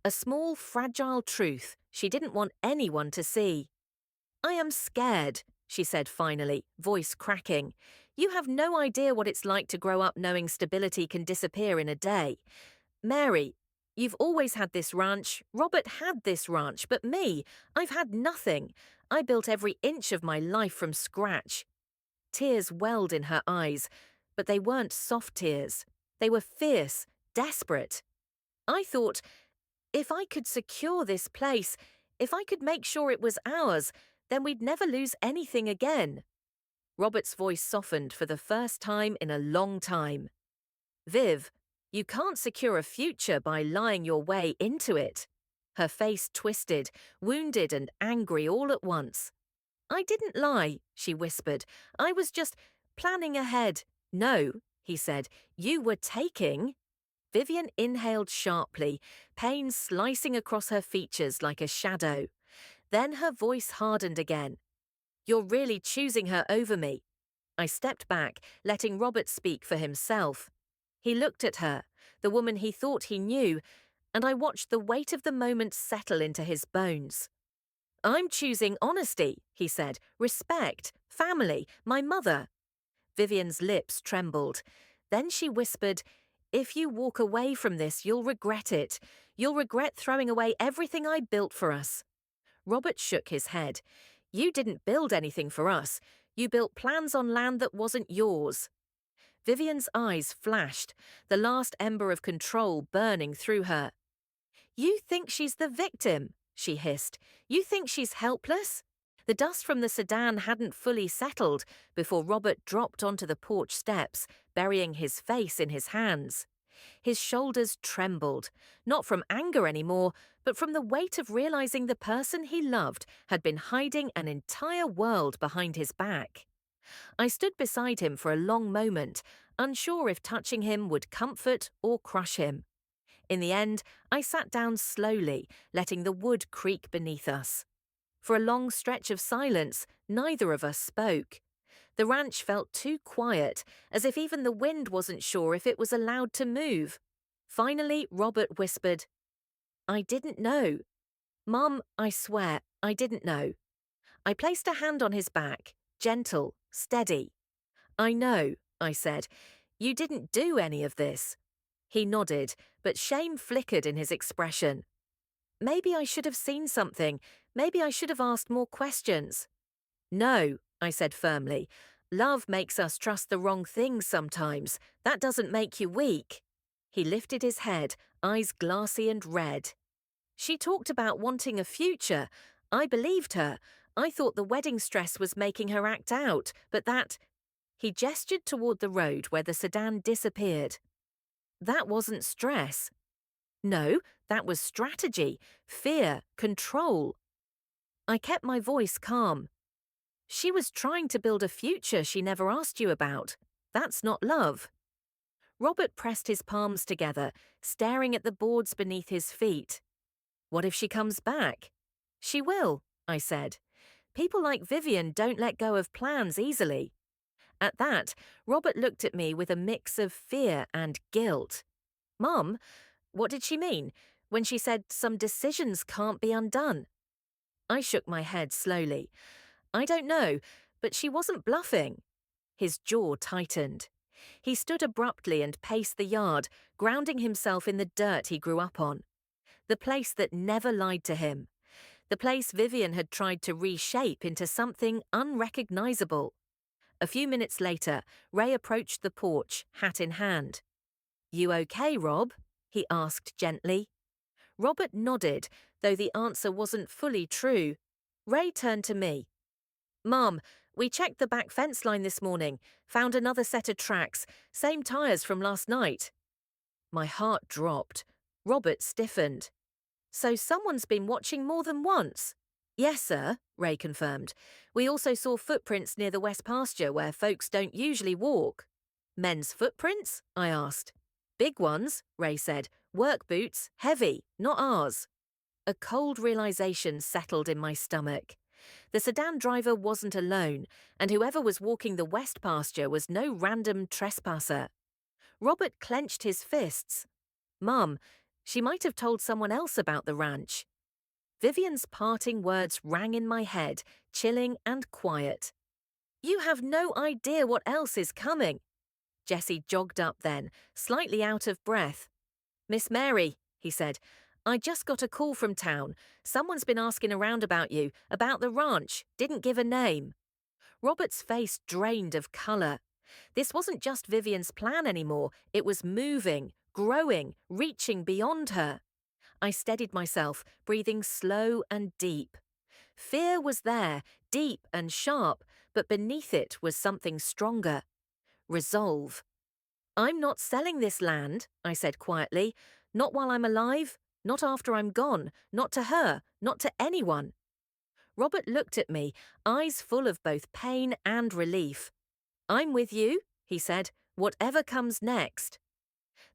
A small, fragile truth she didn't want anyone to see. "I am scared," she said finally, voice cracking. "You have no idea what it's like to grow up knowing stability can disappear in a day. Mary, you've always had this ranch. Robert had this ranch, but me, I've had nothing. I built every inch of my life from scratch." Tears welled in her eyes, but they weren't soft tears. They were fierce, desperate. "I thought, if I could secure this place, if I could make sure it was ours, then we'd never lose anything again." Robert's voice softened for the first time in a long time. "Viv, You can't secure a future by lying your way into it. Her face twisted, wounded and angry all at once. I didn't lie, she whispered. I was just planning ahead. No, he said, you were taking. Vivian inhaled sharply, pain slicing across her features like a shadow. Then her voice hardened again. You're really choosing her over me. I stepped back, letting Robert speak for himself. He looked at her, the woman he thought he knew, and I watched the weight of the moment settle into his bones. I'm choosing honesty, he said, respect, family, my mother. Vivian's lips trembled. Then she whispered, if you walk away from this, you'll regret it. You'll regret throwing away everything I built for us. Robert shook his head. You didn't build anything for us. You built plans on land that wasn't yours. Vivian's eyes flashed, the last ember of control burning through her. You think she's the victim, she hissed. You think she's helpless? The dust from the sedan hadn't fully settled before Robert dropped onto the porch steps, burying his face in his hands. His shoulders trembled, not from anger anymore, but from the weight of realizing the person he loved had been hiding an entire world behind his back. I stood beside him for a long moment, unsure if touching him would comfort or crush him. In the end, I sat down slowly, letting the wood creak beneath us. For a long stretch of silence, neither of us spoke. The ranch felt too quiet, as if even the wind wasn't sure if it was allowed to move. Finally, Robert whispered, I didn't know. Mum, I swear, I didn't know. I placed a hand on his back, gentle, steady. I know, I said. You didn't do any of this. He nodded, but shame flickered in his expression. Maybe I should have seen something. Maybe I should have asked more questions. No, I said firmly. Love makes us trust the wrong things sometimes. That doesn't make you weak. He lifted his head, eyes glassy and red. She talked about wanting a future. I believed her. I thought the wedding stress was making her act out, but that... He gestured toward the road where the sedan disappeared. That wasn't stress. No, that was strategy, fear, control. I kept my voice calm. She was trying to build a future she never asked you about. That's not love. Robert pressed his palms together, staring at the boards beneath his feet. What if she comes back? She will, I said. People like Vivian don't let go of plans easily. At that, Robert looked at me with a mix of fear and guilt. Mum, what did she mean when she said some decisions can't be undone? I shook my head slowly. I don't know, but she wasn't bluffing. His jaw tightened. He stood abruptly and paced the yard, grounding himself in the dirt he grew up on. The place that never lied to him. The place Vivian had tried to reshape into something unrecognizable. A few minutes later, Ray approached the porch, hat in hand. You okay, Rob? He asked gently. Robert nodded, though the answer wasn't fully true. Ray turned to me. Mum, we checked the back fence line this morning, found another set of tracks, same tyres from last night. My heart dropped. Robert stiffened. So someone's been watching more than once? Yes, sir, Ray confirmed. We also saw footprints near the west pasture where folks don't usually walk. Men's footprints? I asked. Big ones, Ray said. Work boots, heavy, not ours. A cold realization settled in my stomach. The sedan driver wasn't alone, and whoever was walking the west pasture was no random trespasser. Robert clenched his fists. Mum, she might have told someone else about the ranch. Vivian's parting words rang in my head, chilling and quiet. You have no idea what else is coming. Jesse jogged up then, slightly out of breath. Miss Mary, he said, I just got a call from town. Someone's been asking around about you, about the ranch, didn't give a name. Robert's face drained of colour. This wasn't just Vivian's plan anymore. It was moving, growing, reaching beyond her. I steadied myself, breathing slow and deep. Fear was there, deep and sharp, but beneath it was something stronger. Resolve. I'm not selling this land, I said quietly. Not while I'm alive, not after I'm gone, not to her, not to anyone. Robert looked at me, eyes full of both pain and relief. I'm with you, he said, whatever comes next.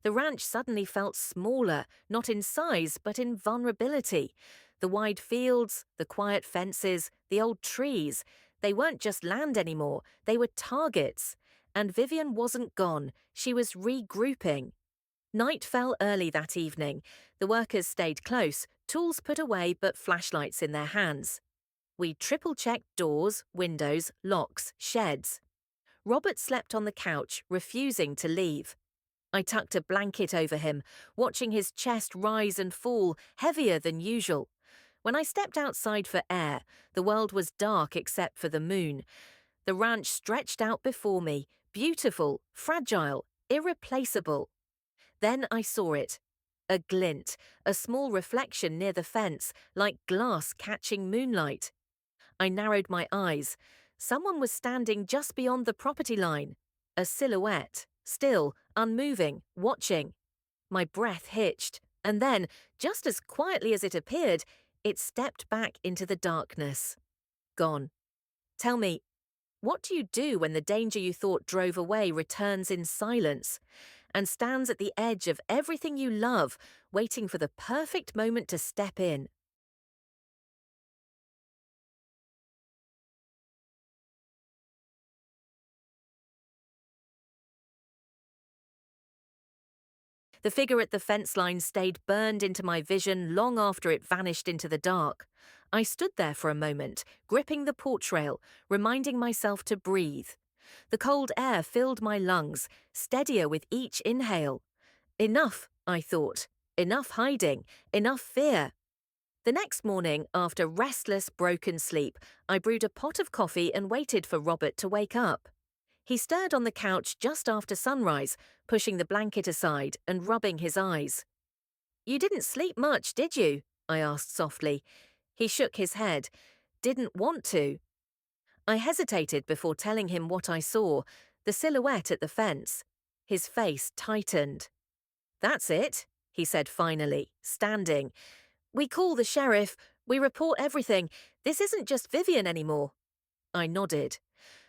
The ranch suddenly felt smaller, not in size, but in vulnerability. The wide fields, the quiet fences, the old trees, they weren't just land anymore, they were targets. And Vivian wasn't gone, she was regrouping. Night fell early that evening. The workers stayed close, tools put away but flashlights in their hands. We triple-checked doors, windows, locks, sheds. Robert slept on the couch, refusing to leave. I tucked a blanket over him, watching his chest rise and fall, heavier than usual. When I stepped outside for air, the world was dark except for the moon. The ranch stretched out before me, beautiful, fragile, irreplaceable. Then I saw it. A glint, a small reflection near the fence, like glass catching moonlight. I narrowed my eyes. Someone was standing just beyond the property line. A silhouette, still, unmoving, watching. My breath hitched, and then, just as quietly as it appeared, it stepped back into the darkness. Gone. Tell me, what do you do when the danger you thought drove away returns in silence and stands at the edge of everything you love, waiting for the perfect moment to step in? The figure at the fence line stayed burned into my vision long after it vanished into the dark. I stood there for a moment, gripping the porch rail, reminding myself to breathe. The cold air filled my lungs, steadier with each inhale. Enough, I thought. Enough hiding, enough fear. The next morning, after restless, broken sleep, I brewed a pot of coffee and waited for Robert to wake up. He stirred on the couch just after sunrise, pushing the blanket aside and rubbing his eyes. "You didn't sleep much, did you?" I asked softly. He shook his head. "Didn't want to." I hesitated before telling him what I saw, the silhouette at the fence. His face tightened. "That's it," he said finally, standing. "We call the sheriff. We report everything. This isn't just Vivian anymore." I nodded.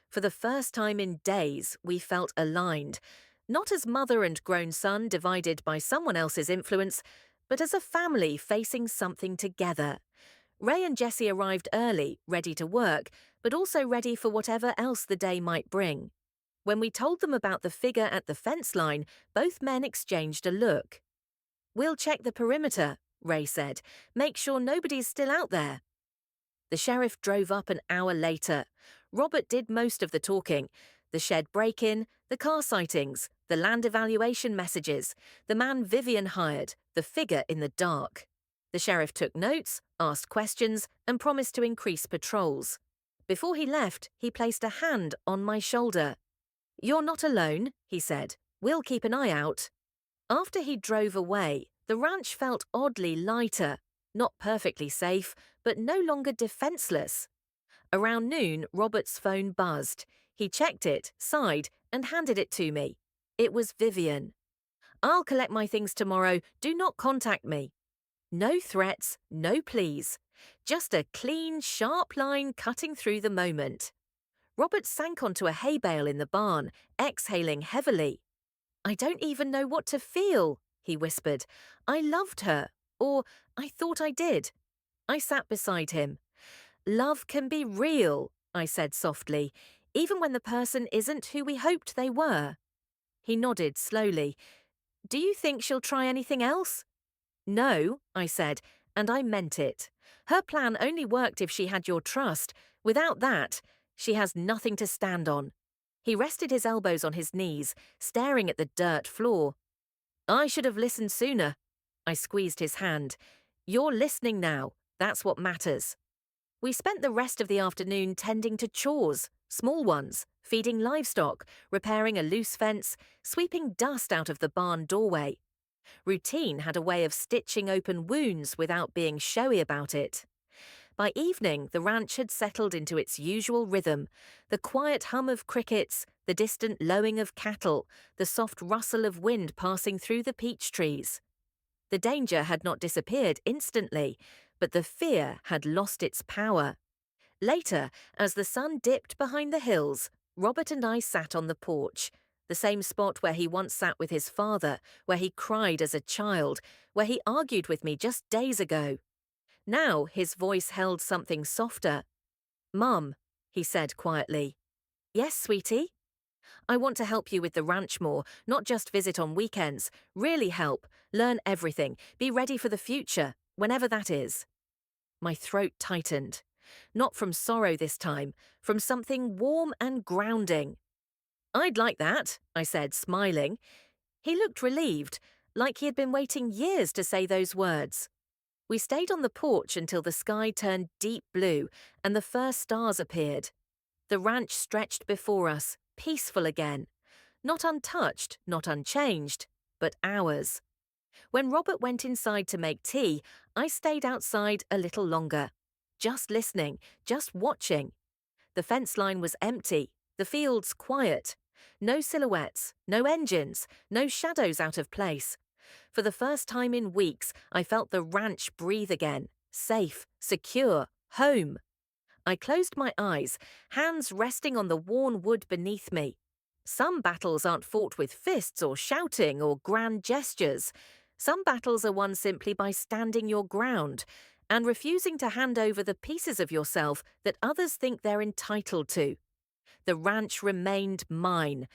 For the first time in days, we felt aligned, not as mother and grown son divided by someone else's influence, but as a family facing something together. Ray and Jessie arrived early, ready to work, but also ready for whatever else the day might bring. When we told them about the figure at the fence line, both men exchanged a look. "We'll check the perimeter," Ray said. "Make sure nobody's still out there." The sheriff drove up an hour later. Robert did most of the talking. The shed break-in, the car sightings, the land evaluation messages, the man Vivian hired, the figure in the dark. The sheriff took notes, asked questions, and promised to increase patrols. Before he left, he placed a hand on my shoulder. "You're not alone," he said. "We'll keep an eye out." After he drove away, the ranch felt oddly lighter. Not perfectly safe, but no longer defenseless. Around noon, Robert's phone buzzed. He checked it, sighed, and handed it to me. It was Vivian. "I'll collect my things tomorrow. Do not contact me." No threats, no pleas. Just a clean, sharp line cutting through the moment. Robert sank onto a hay bale in the barn, exhaling heavily. "I don't even know what to feel," he whispered. "I loved her. Or I thought I did." I sat beside him. "Love can be real," I said softly, "even when the person isn't who we hoped they were." He nodded slowly. "Do you think she'll try anything else?" "No," I said, and I meant it. Her plan only worked if she had your trust. Without that, she has nothing to stand on. He rested his elbows on his knees, staring at the dirt floor. "I should have listened sooner." I squeezed his hand. "You're listening now. That's what matters." We spent the rest of the afternoon tending to chores, small ones, feeding livestock, repairing a loose fence, sweeping dust out of the barn doorway. Routine had a way of stitching open wounds without being showy about it. By evening, the ranch had settled into its usual rhythm, the quiet hum of crickets, The distant lowing of cattle, the soft rustle of wind passing through the peach trees. The danger had not disappeared instantly, but the fear had lost its power. Later, as the sun dipped behind the hills, Robert and I sat on the porch, the same spot where he once sat with his father, where he cried as a child, where he argued with me just days ago. Now his voice held something softer. "Mum," he said quietly. "Yes, sweetie?" "I want to help you with the ranch more, not just visit on weekends. Really help, learn everything, be ready for the future, whenever that is." My throat tightened. Not from sorrow this time, from something warm and grounding. "I'd like that," I said, smiling. He looked relieved, like he had been waiting years to say those words. We stayed on the porch until the sky turned deep blue and the first stars appeared. The ranch stretched before us, peaceful again. Not untouched, not unchanged, but ours. When Robert went inside to make tea, I stayed outside a little longer. Just listening, just watching. The fence line was empty, the fields quiet. No silhouettes, no engines, no shadows out of place. For the first time in weeks, I felt the ranch breathe again, safe, secure, home. I closed my eyes, hands resting on the worn wood beneath me. Some battles aren't fought with fists or shouting or grand gestures. Some battles are won simply by standing your ground and refusing to hand over the pieces of yourself that others think they're entitled to. The ranch remained mine.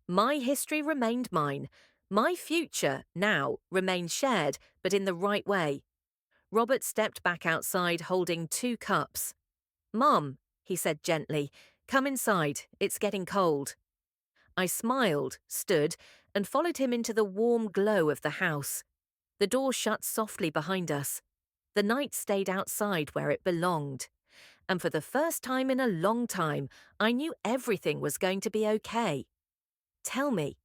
My history remained mine. My future, now, remained shared, but in the right way. Robert stepped back outside holding 2 cups. "Mum," he said gently, "come inside, it's getting cold." I smiled, stood, and followed him into the warm glow of the house. The door shut softly behind us. The night stayed outside where it belonged. And for the first time in a long time, I knew everything was going to be okay. Tell me,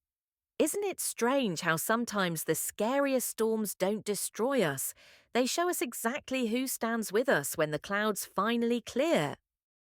isn't it strange how sometimes the scariest storms don't destroy us? They show us exactly who stands with us when the clouds finally clear.